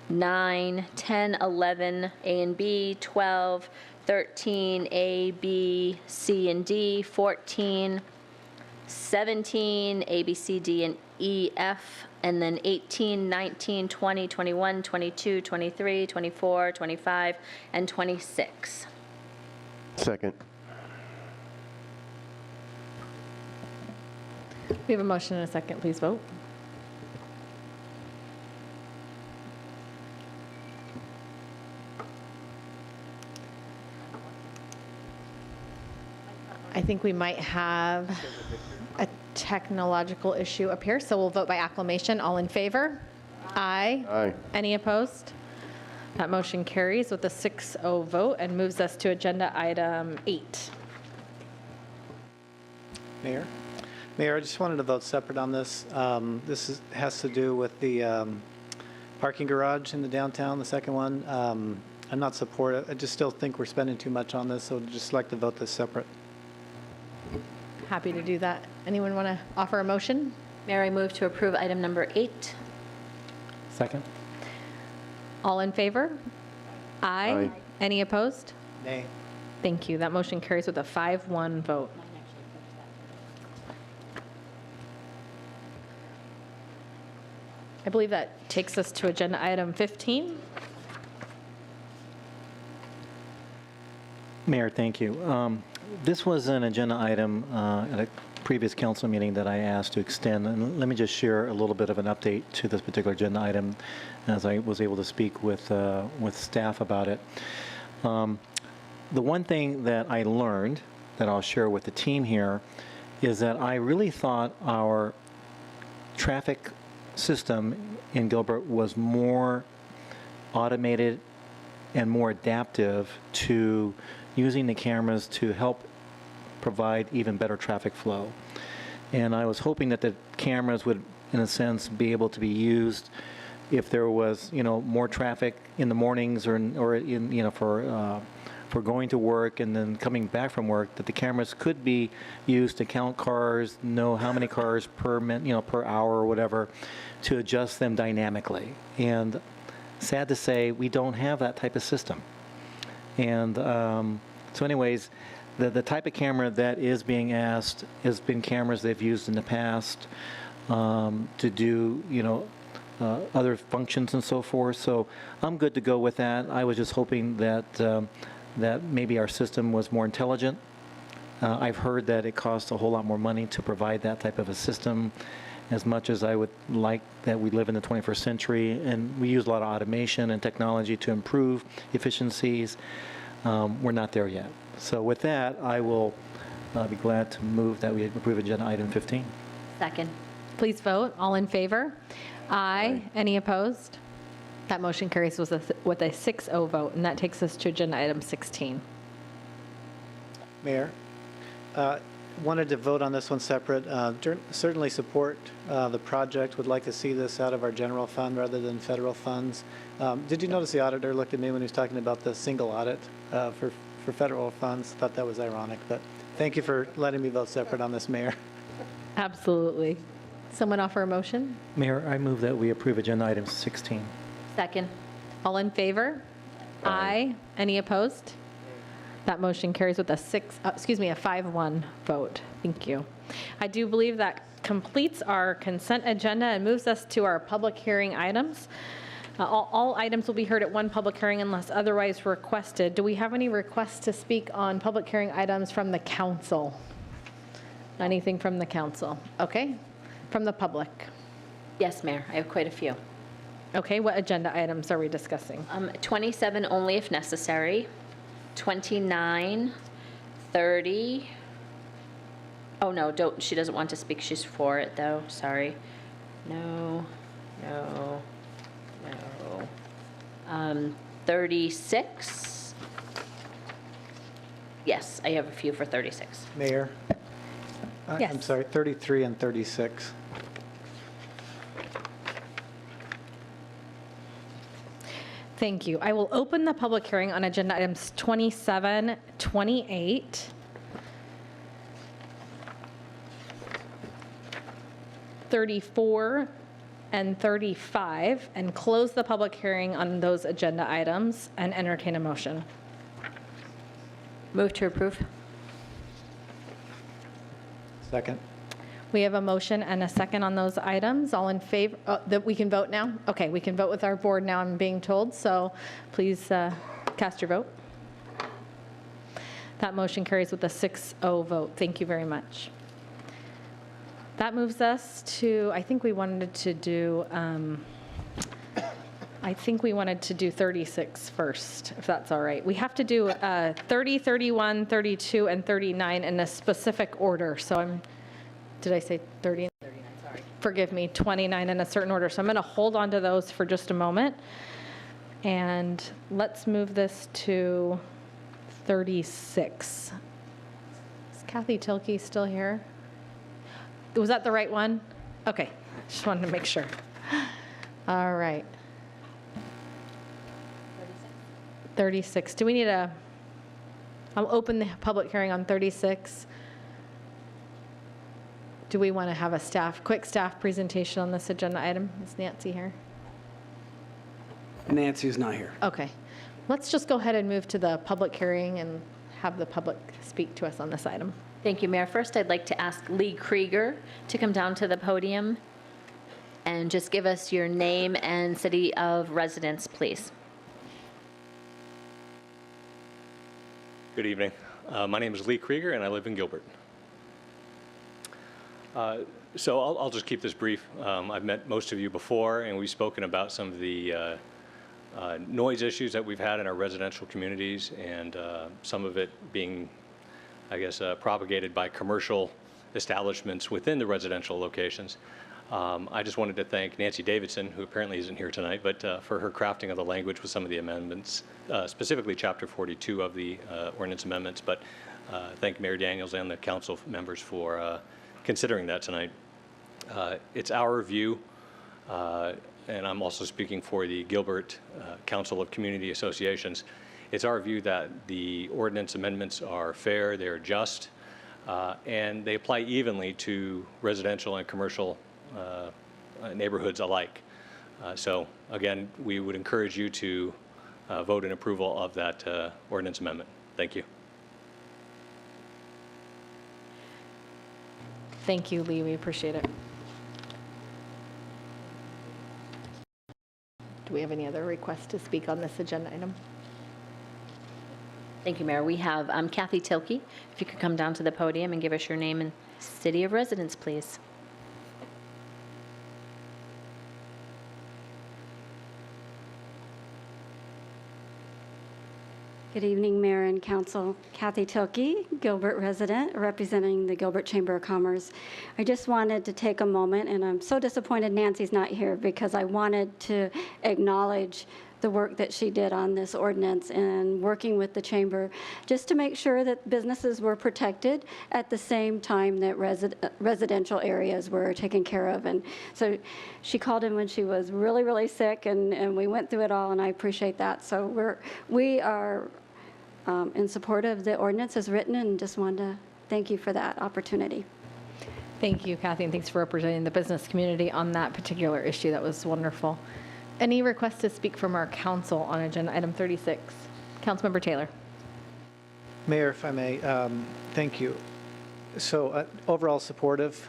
9, 10, 11, A and B, 12, 13, A, B, C, and D, 14, 17, A, B, C, D, and E, F, and then 18, 19, 20, 21, 22, 23, 24, 25, and 26. Second. We have a motion and a second. Please vote. I think we might have a technological issue up here, so we'll vote by acclamation. All in favor? Aye. Aye. Any opposed? That motion carries with a 6-0 vote and moves us to agenda item 8. Mayor? Mayor, I just wanted to vote separate on this. Has to do with the parking garage in the downtown, the second one. I'm not supportive. I just still think we're spending too much on this, so I'd just like to vote this separate. Happy to do that. Anyone want to offer a motion? Mayor, I move to approve item number 8. Second. All in favor? Aye. Aye. Any opposed? Nay. Thank you. That motion carries with a 5-1 vote. I believe that takes us to agenda item 15. Mayor, thank you. This was an agenda item at a previous council meeting that I asked to extend, and let me just share a little bit of an update to this particular agenda item as I was able to speak with staff about it. The one thing that I learned that I'll share with the team here is that I really thought our traffic system in Gilbert was more automated and more adaptive to using the cameras to help provide even better traffic flow. And I was hoping that the cameras would in a sense, be able to be used if there was, more traffic in the mornings or in, for going to work and then coming back from work, that the cameras could be used to count cars, know how many cars per per hour or whatever, to adjust them dynamically. And sad to say, we don't have that type of system. And so anyways, the type of camera that is being asked has been cameras they've used in the past to do, other functions and so forth. So I'm good to go with that. I was just hoping that that maybe our system was more intelligent. I've heard that it costs a whole lot more money to provide that type of a system. As much as I would like that we live in the 21st century and we use a lot of automation and technology to improve efficiencies, we're not there yet. So with that, I will be glad to move that we approve agenda item 15. Second. Please vote. All in favor? Aye. Any opposed? That motion carries with a 6-0 vote, and that takes us to agenda item 16. Mayor, wanted to vote on this one separate. Certainly support the project. Would like to see this out of our general fund rather than federal funds. Did you notice the auditor looked at me when he was talking about the single audit for federal funds? Thought that was ironic, but thank you for letting me vote separate on this, Mayor. Absolutely. Someone offer a motion? Mayor, I move that we approve agenda item 16. Second. All in favor? Aye. Any opposed? That motion carries with a 5-1 vote. Thank you. I do believe that completes our consent agenda and moves us to our public hearing items. All items will be heard at one public hearing unless otherwise requested. Do we have any requests to speak on public hearing items from the council? Anything from the council? Okay. From the public? Yes, Mayor, I have quite a few. Okay, what agenda items are we discussing? 27 only if necessary. 29, 30. Oh, no, she doesn't want to speak. She's for it, though. Sorry. No. 36. Yes, I have a few for 36. Mayor? Yes. I'm sorry, 33 and 36. Thank you. I will open the public hearing on agenda items 27, 28, 34, and 35, and close the public hearing on those agenda items and entertain a motion. Move to approve. Second. We have a motion and a second on those items. All in favor, that we can vote now? Okay, we can vote with our board now, I'm being told, so please cast your vote. That motion carries with a 6-0 vote. Thank you very much. That moves us to, I think we wanted to do 36 first, if that's all right. We have to do 30, 31, 32, and 39 in a specific order, so did I say 30? 39, sorry. Forgive me, 29 in a certain order. So I'm going to hold on to those for just a moment. And let's move this to 36. Is Kathy Tilkey still here? Was that the right one? Okay, just wanted to make sure. All right. 36. Do we need I'll open the public hearing on 36. Do we want to have a quick staff presentation on this agenda item? Is Nancy here? Nancy's not here. Okay. Let's just go ahead and move to the public hearing and have the public speak to us on this item. Thank you, Mayor. First, I'd like to ask Lee Krieger to come down to the podium and just give us your name and city of residence, please. Good evening. My name is Lee Krieger, and I live in Gilbert. So I'll just keep this brief. I've met most of you before, and we've spoken about some of the noise issues that we've had in our residential communities, and some of it being, I guess, propagated by commercial establishments within the residential locations. I just wanted to thank Nancy Davidson, who apparently isn't here tonight, but for her crafting of the language with some of the amendments, specifically Chapter 42 of the ordinance amendments. But thank Mayor Daniels and the council members for considering that tonight. It's our view, and I'm also speaking for the Gilbert Council of Community Associations, it's our view that the ordinance amendments are fair, they're just, and they apply evenly to residential and commercial neighborhoods alike. So again, we would encourage you to vote in approval of that ordinance amendment. Thank you. Thank you, Lee. We appreciate it. Do we have any other requests to speak on this agenda item? Thank you, Mayor. We have Kathy Tilke. If you could come down to the podium and give us your name and city of residence, please. Good evening, Mayor and Council. Kathy Tilke, Gilbert resident, representing the Gilbert Chamber of Commerce. I just wanted to take a moment, and I'm so disappointed Nancy's not here because I wanted to acknowledge the work that she did on this ordinance and working with the chamber just to make sure that businesses were protected at the same time that residential areas were taken care of. And so she called in when she was really, really sick, and we went through it all, and I appreciate that. So we are in support of the ordinance as written, and just wanted to thank you for that opportunity. Thank you, Kathy, and thanks for representing the business community on that particular issue. That was wonderful. Any requests to speak from our council on agenda item 36? Councilmember Taylor. Mayor, if I may, thank you. So overall supportive,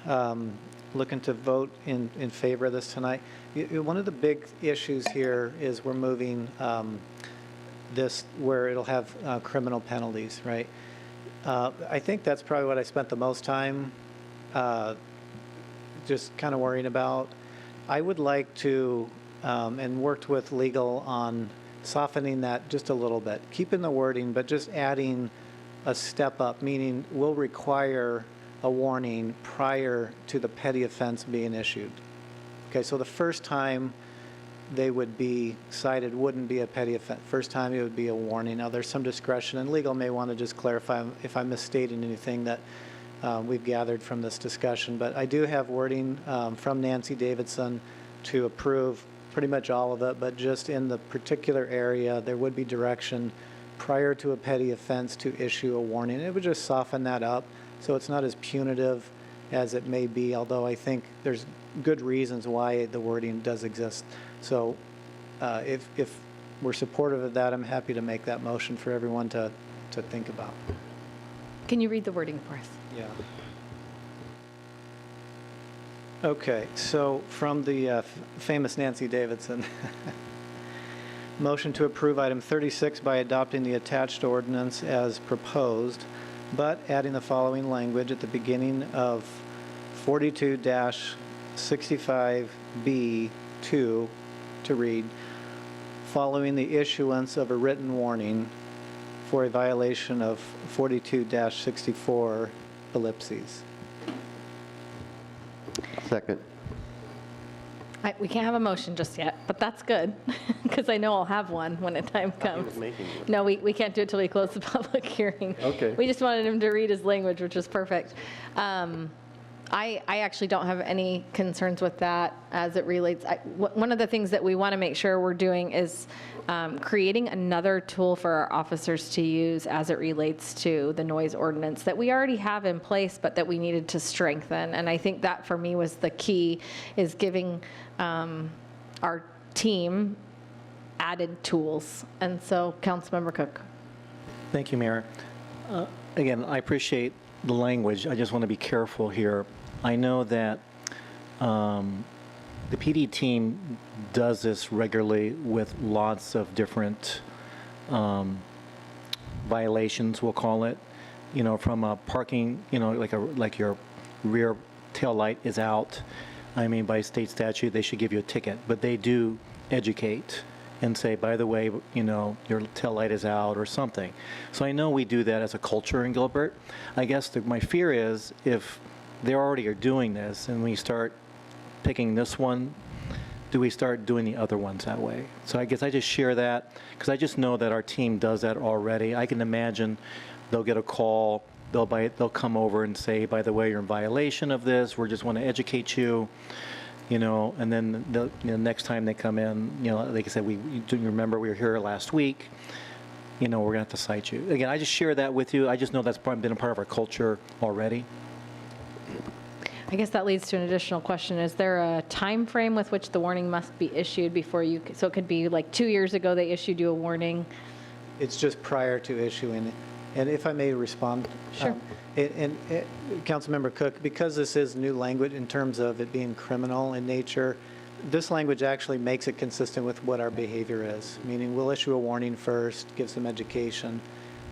looking to vote in favor of this tonight. One of the big issues here is we're moving this where it'll have criminal penalties, right? I think that's probably what I spent the most time just kind of worrying about. I would like to, and worked with legal on softening that just a little bit, keeping the wording, but just adding a step up, meaning we'll require a warning prior to the petty offense being issued. Okay, so the first time they would be cited wouldn't be a petty offense. First time it would be a warning. Now there's some discretion, and legal may want to just clarify if I'm misstating anything that we've gathered from this discussion. But I do have wording from Nancy Davidson to approve pretty much all of it, but just in the particular area, there would be direction prior to a petty offense to issue a warning. It would just soften that up so it's not as punitive as it may be, although I think there's good reasons why the wording does exist. So if we're supportive of that, I'm happy to make that motion for everyone to think about. Can you read the wording for us? Yeah. Okay, so from the famous Nancy Davidson, motion to approve item 36 by adopting the attached ordinance as proposed, but adding the following language at the beginning of 42-65B2 to read, following the issuance of a written warning for a violation of 42-64 ellipses. Second. We can't have a motion just yet, but that's good, because I know I'll have one when the time comes. No, we can't do it till we close the public hearing. Okay. We just wanted him to read his language, which is perfect. I actually don't have any concerns with that as it relates. One of the things that we want to make sure we're doing is creating another tool for our officers to use as it relates to the noise ordinance that we already have in place, but that we needed to strengthen. And I think that for me was the key, is giving our team added tools. And so, Councilmember Cook. Thank you, Mayor. Again, I appreciate the language. I just want to be careful here. I know that the PD team does this regularly with lots of different violations, we'll call it. You know, from a parking, you know, like your rear tail light is out. I mean, by state statute, they should give you a ticket, but they do educate and say, by the way, you know, your tail light is out or something. So I know we do that as a culture in Gilbert. I guess my fear is if they already are doing this and we start picking this one, do we start doing the other ones that way? So I guess I just share that because I just know that our team does that already. I can imagine they'll get a call they'll come over and say, by the way, you're in violation of this. We just want to educate you, and then the next time they come in, like I said, do you remember we were here last week? We're going to have to cite you. Again, I just share that with you. I just know that's been a part of our culture already. I guess that leads to an additional question. Is there a time frame with which the warning must be issued before you, so it could be like 2 years ago they issued you a warning? It's just prior to issuing. And if I may respond. Sure. Councilmember Cook, because this is new language in terms of it being criminal in nature, this language actually makes it consistent with what our behavior is, meaning we'll issue a warning first, give some education,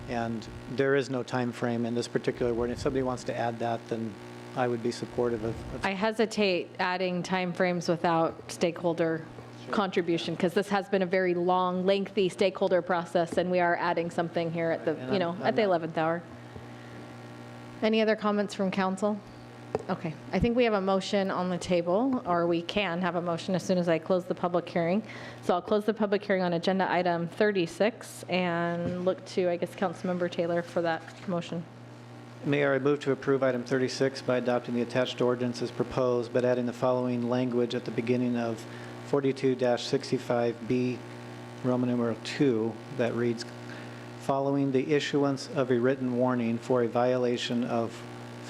and there is no time frame in this particular word. If somebody wants to add that, then I would be supportive of I hesitate adding timeframes without stakeholder contribution, because this has been a very long, lengthy stakeholder process, and we are adding something here at the, at the 11th hour. Any other comments from council? Okay, I think we have a motion on the table, or we can have a motion as soon as I close the public hearing. So I'll close the public hearing on agenda item 36 and look to, I guess, Councilmember Taylor for that motion. Mayor, I move to approve item 36 by adopting the attached ordinance as proposed, but adding the following language at the beginning of 42-65B, Roman numeral 2, that reads, following the issuance of a written warning for a violation of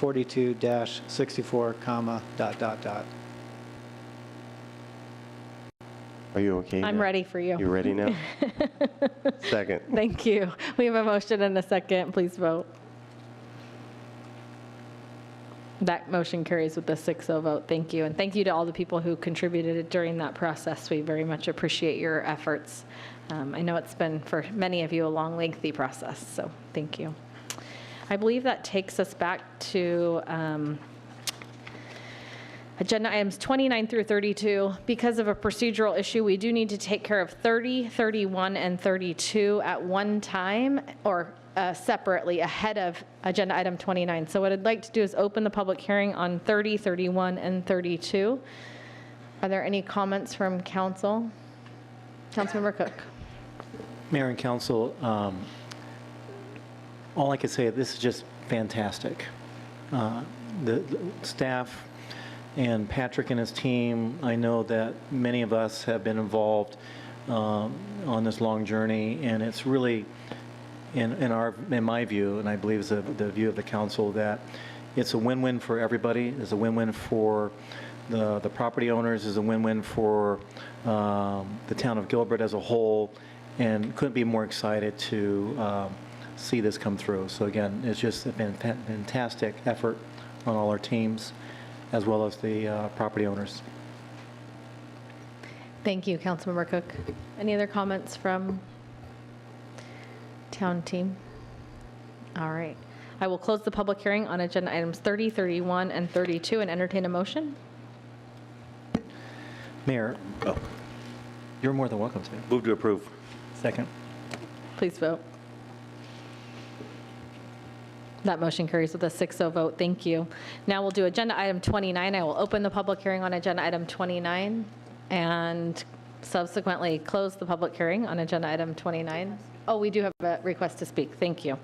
42-64, comma, ... Are you okay? I'm now? ready for you. You ready now? Second. Thank you. We have a motion and a second. Please vote. That motion carries with a 6-0 vote. Thank you. And thank you to all the people who contributed during that process. We very much appreciate your efforts. I know it's been, for many of you, a long, lengthy process, so thank you. I believe that takes us back to agenda items 29 through 32. Because of a procedural issue, we do need to take care of 30, 31, and 32 at one time, or separately ahead of agenda item 29. So what I'd like to do is open the public hearing on 30, 31, and 32. Are there any comments from council? Councilmember Cook. Mayor and council, all I can say, this is just fantastic. The staff and Patrick and his team, I know that many of us have been involved on this long journey, and it's really, in my view, and I believe it's the view of the council, that it's a win-win for everybody. It's a win-win for the property owners, it's a win-win for the town of Gilbert as a whole, and couldn't be more excited to see this come through. So again, it's just been a fantastic effort on all our teams, as well as the property owners. Thank you, Councilmember Cook. Any other comments from town team? All right. I will close the public hearing on agenda items 30, 31, and 32 and entertain a motion. Mayor, you're more than welcome to. Move to approve. Second. Please vote. That motion carries with a 6-0 vote. Thank you. Now we'll do agenda item 29. I will open the public hearing on agenda item 29 and subsequently close the public hearing on agenda item 29. Oh, we do have a request to speak. Thank you.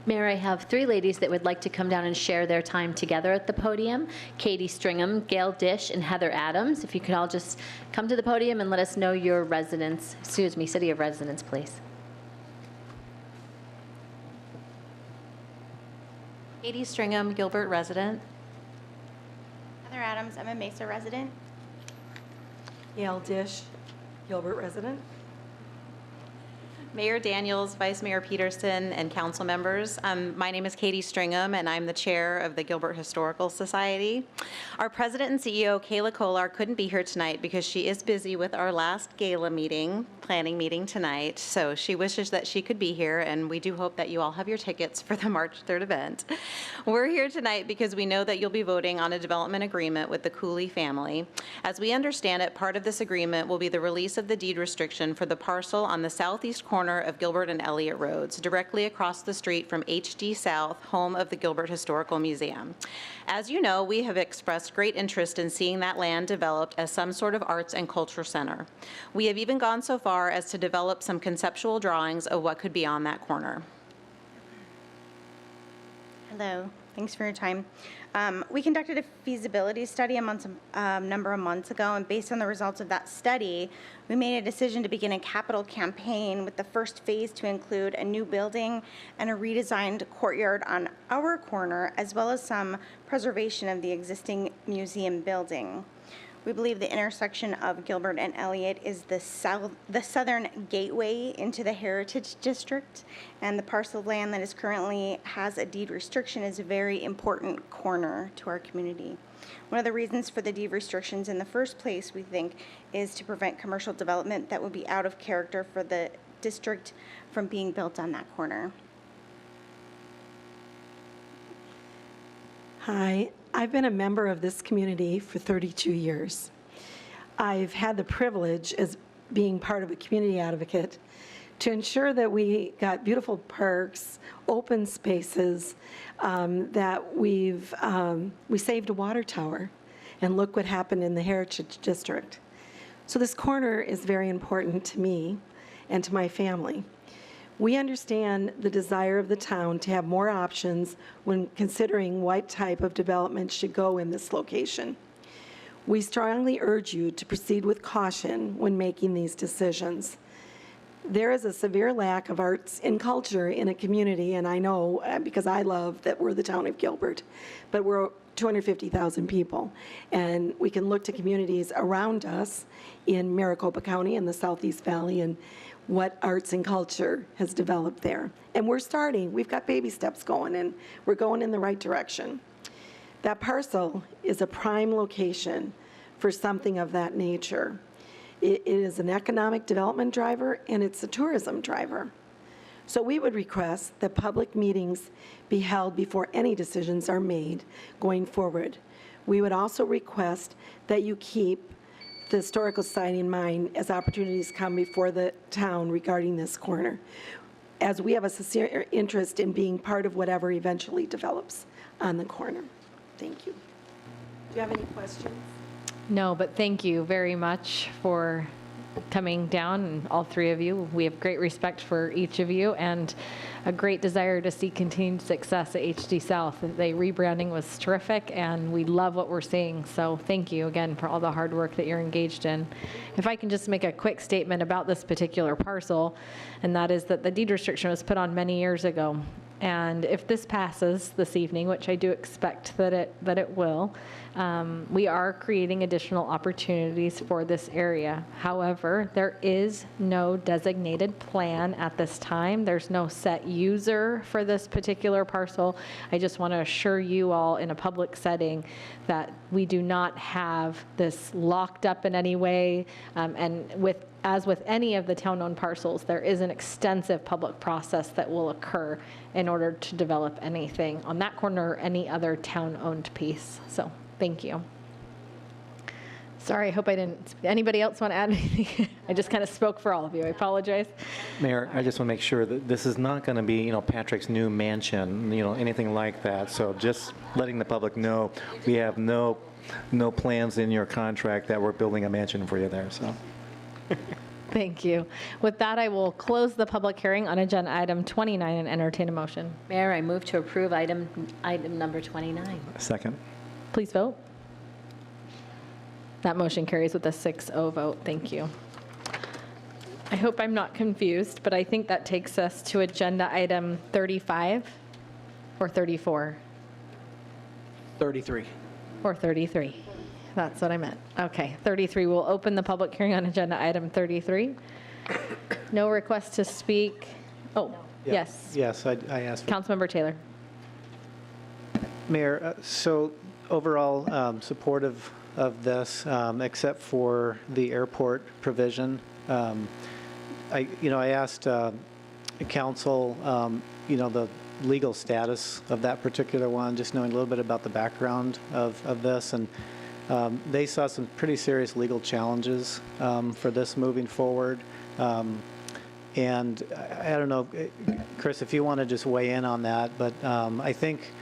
Mayor, I have 3 ladies that would like to come down and share their time together at the podium. Katie Stringham, Gail Dish, and Heather Adams. If you could all just come to the podium and let us know your city of residence, please. Katie Stringham, Gilbert resident. Heather Adams, I'm a Mesa resident. Gail Dish, Gilbert resident. Mayor Daniels, Vice Mayor Peterson, and council members. My name is Katie Stringham, and I'm the chair of the Gilbert Historical Society. Our president and CEO, Kayla Kolar, couldn't be here tonight because she is busy with our last gala meeting, planning meeting tonight. So she wishes that she could be here, and we do hope that you all have your tickets for the March 3rd event. We're here tonight because we know that you'll be voting on a development agreement with the Cooley family. As we understand it, part of this agreement will be the release of the deed restriction for the parcel on the southeast corner of Gilbert and Elliott Roads, directly across the street from HD South, home of the Gilbert Historical Museum. As you know, we have expressed great interest in seeing that land developed as some sort of arts and culture center. We have even gone so far as to develop some conceptual drawings of what could be on that corner. Hello, thanks for your time. We conducted a feasibility study a number of months ago, and based on the results of that study, we made a decision to begin a capital campaign with the first phase to include a new building and a redesigned courtyard on our corner, as well as some preservation of the existing museum building. We believe the intersection of Gilbert and Elliott is the southern gateway into the Heritage District, and the parcel of land that is currently has a deed restriction is a very important corner to our community. One of the reasons for the deed restrictions in the first place, we think, is to prevent commercial development that would be out of character for the district from being built on that corner. Hi, I've been a member of this community for 32 years. I've had the privilege as being part of a community advocate to ensure that we got beautiful parks, open spaces, that we saved a water tower, and look what happened in the Heritage District. So this corner is very important to me and to my family. We understand the desire of the town to have more options when considering what type of development should go in this location. We strongly urge you to proceed with caution when making these decisions. There is a severe lack of arts and culture in a community, and I know because I love that we're the town of Gilbert, but we're 250,000 people, and we can look to communities around us in Maricopa County and the Southeast Valley and what arts and culture has developed there. And we're starting, we've got baby steps going, and we're going in the right direction. That parcel is a prime location for something of that nature. It is an economic development driver, and it's a tourism driver. So we would request that public meetings be held before any decisions are made going forward. We would also request that you keep the Historical Society in mind as opportunities come before the town regarding this corner, as we have a sincere interest in being part of whatever eventually develops on the corner. Thank you. Do you have any questions? No, but thank you very much for coming down, and all three of you. We have great respect for each of you and a great desire to see continued success at HD South. The rebranding was terrific, and we love what we're seeing. So thank you again for all the hard work that you're engaged in. If I can just make a quick statement about this particular parcel, and that is that the deed restriction was put on many years ago. And if this passes this evening, which I do expect that it will, we are creating additional opportunities for this area. However, there is no designated plan at this time. There's no set user for this particular parcel. I just want to assure you all in a public setting that we do not have this locked up in any way. As with any of the town-owned parcels, there is an extensive public process that will occur in order to develop anything on that corner or any other town-owned piece. So thank you. Sorry, I hope I didn't. Anybody else want to add anything? I just kind of spoke for all of you. I apologize. Mayor, I just want to make sure that this is not going to be, Patrick's new mansion, anything like that. So just letting the public know, we have no plans in your contract that we're building a mansion for you there, so. Thank you. With that, I will close the public hearing on agenda item 29 and entertain a motion. Mayor, I move to approve item number 29. Second. Please vote. That motion carries with a 6-0 vote. Thank you. I hope I'm not confused, but I think that takes us to agenda item 35 or 34. 33. Or 33. That's what I meant. Okay, 33. We'll open the public hearing on agenda item 33. No request to speak. Oh, Yeah. yes. Yes, I asked for. Councilmember Taylor. Mayor, so overall supportive of this, except for the airport provision. I asked council, the legal status of that particular one, just knowing a little bit about the background of this, and they saw some pretty serious legal challenges for this moving forward. And I don't know, Chris, if you want to just weigh in on that, but I think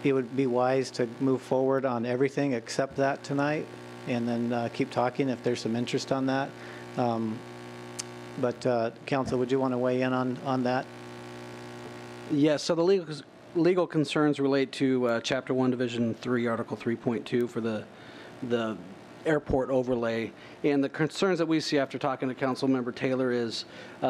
it would be wise to move forward on everything except that tonight, and then keep talking if there's some interest on that. But Council, would you want to weigh in on that? Yes, so the legal concerns relate to Chapter 1, Division 3, Article 3.2 for the airport overlay. And the concerns that we see after talking to Councilmember Taylor is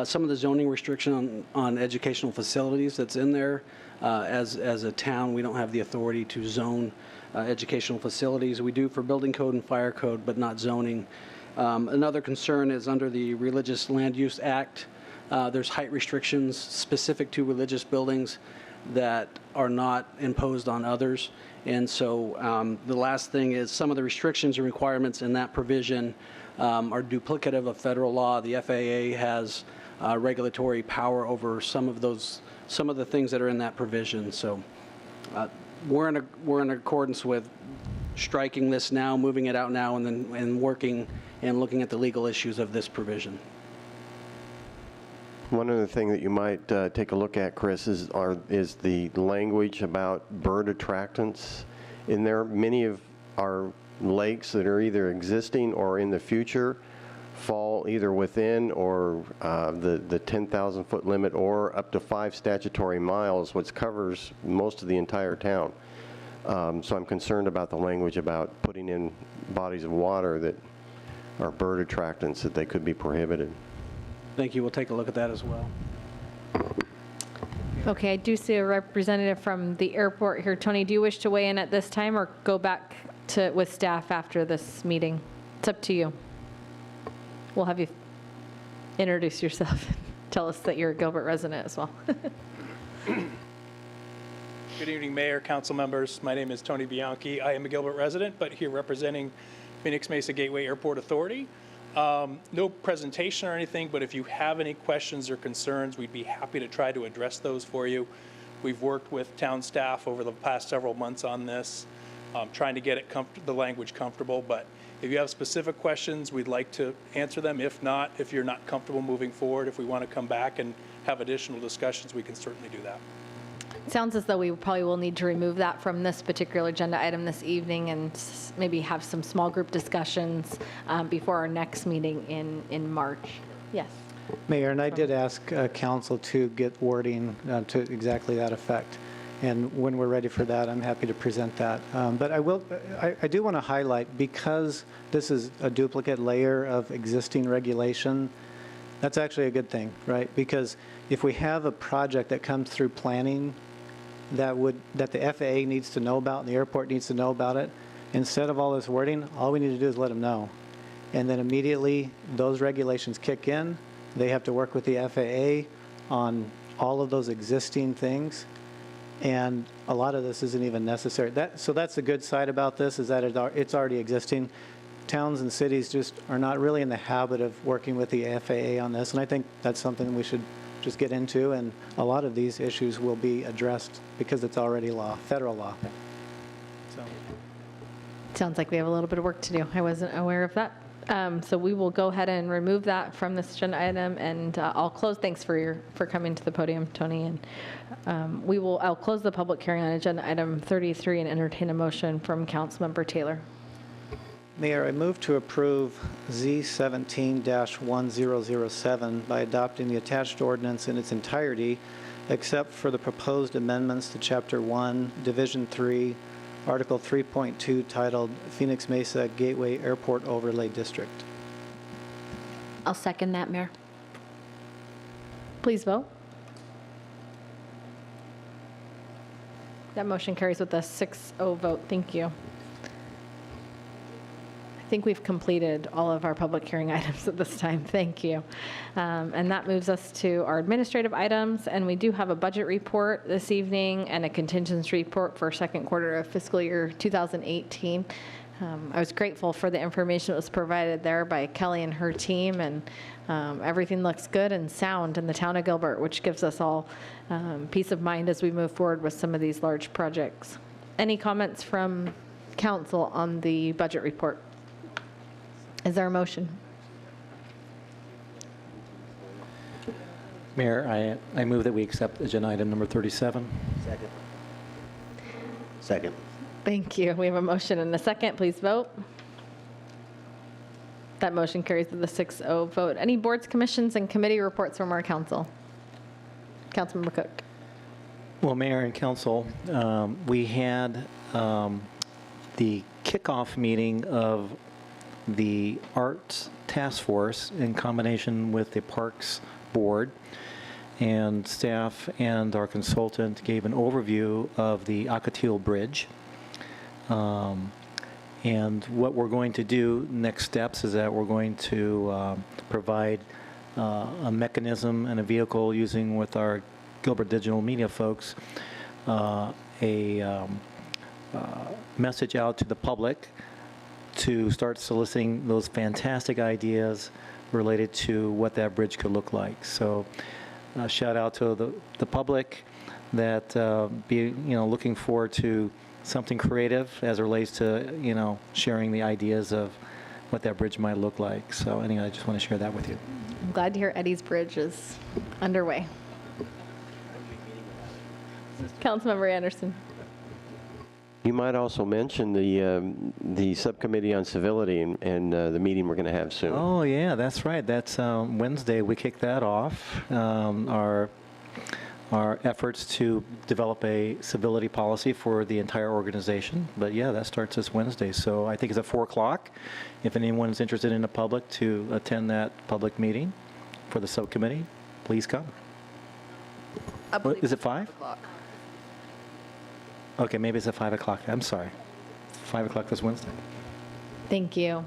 some of the zoning restriction on educational facilities that's in there. As a town, we don't have the authority to zone educational facilities. We do for building code and fire code, but not zoning. Another concern is under the Religious Land Use Act, there's height restrictions specific to religious buildings that are not imposed on others. And so the last thing is some of the restrictions and requirements in that provision are duplicative of federal law. The FAA has regulatory power over some of the things that are in that provision. So we're in accordance with striking this now, moving it out now, and working and looking at the legal issues of this provision. One other thing that you might take a look at, Chris, is the language about bird attractants in there. Many of our lakes that are either existing or in the future fall either within or the 10,000 foot limit or up to 5 statutory miles, which covers most of the entire town. So I'm concerned about the language about putting in bodies of water that are bird attractants, that they could be prohibited. Thank you. We'll take a look at that as well. Okay, I do see a representative from the airport here. Tony, do you wish to weigh in at this time or go back with staff after this meeting? It's up to you. We'll have you introduce yourself. Tell us that you're a Gilbert resident as well. Good evening, Mayor, council members. My name is Tony Bianchi. I am a Gilbert resident, but here representing Phoenix Mesa Gateway Airport Authority. No presentation or anything, but if you have any questions or concerns, we'd be happy to try to address those for you. We've worked with town staff over the past several months on this, trying to get the language comfortable, but if you have specific questions, we'd like to answer them. If not, if you're not comfortable moving forward, if we want to come back and have additional discussions, we can certainly do that. Sounds as though we probably will need to remove that from this particular agenda item this evening and maybe have some small group discussions before our next meeting in March. Yes. Mayor, and I did ask council to get wording to exactly that effect. And when we're ready for that, I'm happy to present that. But I do want to highlight, because this is a duplicate layer of existing regulation, that's actually a good thing, right? Because if we have a project that comes through planning that the FAA needs to know about and the airport needs to know about it, instead of all this wording, all we need to do is let them know. And then immediately those regulations kick in. They have to work with the FAA on all of those existing things. And a lot of this isn't even necessary. So that's the good side about this, is that it's already existing. Towns and cities just are not really in the habit of working with the FAA on this. And I think that's something we should just get into. And a lot of these issues will be addressed because it's already law, federal law. So. Sounds like we have a little bit of work to do. I wasn't aware of that. So we will go ahead and remove that from this agenda item, and I'll close. Thanks for coming to the podium, Tony. And I'll close the public hearing on agenda item 33 and entertain a motion from Councilmember Taylor. Mayor, I move to approve Z17-1007 by adopting the attached ordinance in its entirety, except for the proposed amendments to Chapter 1, Division 3, Article 3.2, titled Phoenix Mesa Gateway Airport Overlay District. I'll second that, Mayor. Please vote. That motion carries with a 6-0 vote. Thank you. I think we've completed all of our public hearing items at this time. Thank you. And that moves us to our administrative items. And we do have a budget report this evening and a contingency report for second quarter of fiscal year 2018. I was grateful for the information that was provided there by Kelly and her team. And everything looks good and sound in the town of Gilbert, which gives us all peace of mind as we move forward with some of these large projects. Any comments from council on the budget report? Is there a motion? Mayor, I move that we accept agenda item number 37. Second. Second. Thank you. We have a motion and a second. Please vote. That motion carries with a 6-0 vote. Any boards, commissions, and committee reports from our council? Councilmember Cook. Well, Mayor and Council, we had the kickoff meeting of the Arts Task Force in combination with the Parks Board, and staff and our consultant gave an overview of the Ocotillo Bridge. And what we're going to do, next steps, is that we're going to provide a mechanism and a vehicle using with our Gilbert Digital Media folks, a message out to the public to start soliciting those fantastic ideas related to what that bridge could look like. So shout out to the public that be looking forward to something creative as it relates to sharing the ideas of what that bridge might look like. So anyway, I just want to share that with you. I'm glad to hear Eddie's Bridge is underway. Councilmember Anderson. You might also mention the subcommittee on civility and the meeting we're going to have soon. Oh yeah, that's right. That's Wednesday. We kick that off. Our efforts to develop a civility policy for the entire organization. But yeah, that starts this Wednesday. So I think it's at 4 o'clock. If anyone is interested in the public to attend that public meeting for the subcommittee, please come. Is it 5? Okay, maybe it's at 5 o'clock. I'm sorry. 5 o'clock this Wednesday. Thank you.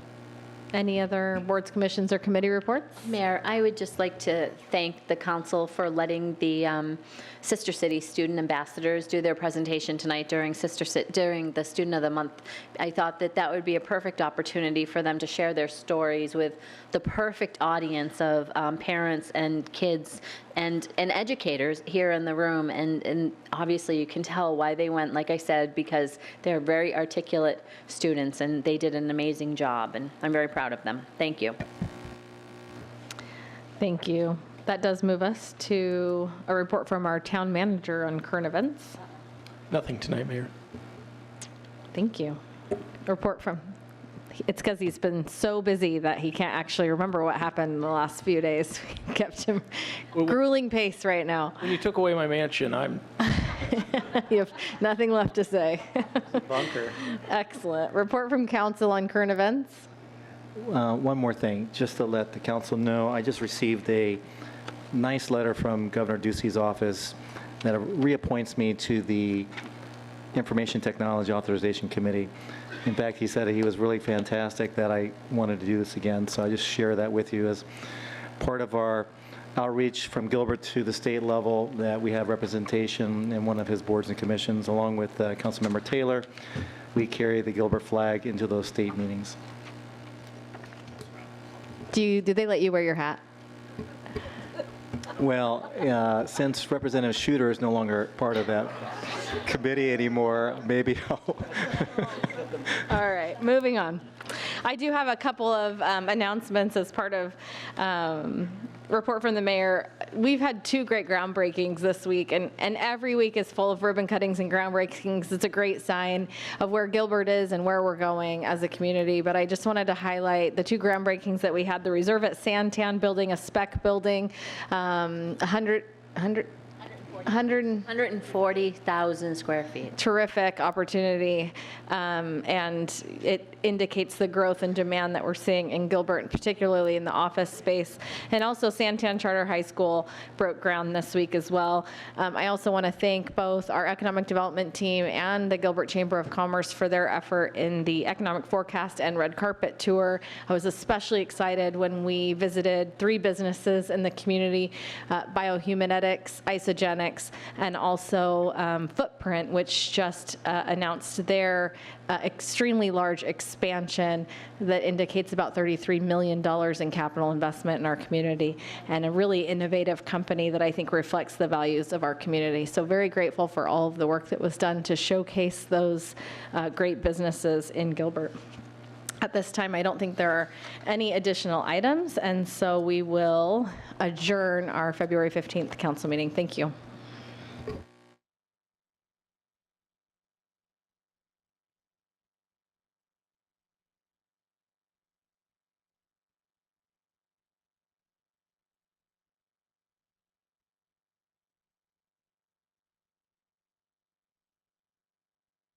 Any other boards, commissions, or committee reports? Mayor, I would just like to thank the council for letting the Sister City student ambassadors do their presentation tonight during the Student of the Month. I thought that would be a perfect opportunity for them to share their stories with the perfect audience of parents and kids and educators here in the room. And obviously you can tell why they went, like I said, because they're very articulate students and they did an amazing job, and I'm very proud of them. Thank you. Thank you. That does move us to a report from our town manager on current events. Nothing tonight, Mayor. Thank you. Report from, it's because he's been so busy that he can't actually remember what happened in the last few days. We kept him grueling pace right now. When you took away my mansion, You have nothing left to say. Bunker. Excellent. Report from council on current events. One more thing, just to let the council know, I just received a nice letter from Governor Ducey's office that reappoints me to the Information Technology Authorization Committee. In fact, he said he was really fantastic that I wanted to do this again, so I just share that with you as part of our outreach from Gilbert to the state level, that we have representation in one of his boards and commissions, along with Councilmember Taylor. We carry the Gilbert flag into those state meetings. Do they let you wear your hat? Well, since Representative Shooter is no longer part of that committee anymore, maybe I'll... All right, moving on. I do have a couple of announcements as part of report from the mayor. We've had 2 great groundbreakings this week, and every week is full of ribbon cuttings and groundbreakings. It's a great sign of where Gilbert is and where we're going as a community. But I just wanted to highlight the 2 groundbreakings that we had. The Reserve at Santan building, a spec building, 140,000 square feet. Terrific opportunity, and it indicates the growth and demand that we're seeing in Gilbert, particularly in the office space. And also Santan Charter High School broke ground this week as well. I also want to thank both our economic development team and the Gilbert Chamber of Commerce for their effort in the economic forecast and red carpet tour. I was especially excited when we visited 3 businesses in the community, Biohumanetics, Isogenics, and also Footprint, which just announced their extremely large expansion that indicates about $33 million in capital investment in our community, and a really innovative company that I think reflects the values of our community. So very grateful for all of the work that was done to showcase those great businesses in Gilbert. At this time, I don't think there are any additional items, and so we will adjourn our February 15th council meeting. Thank you.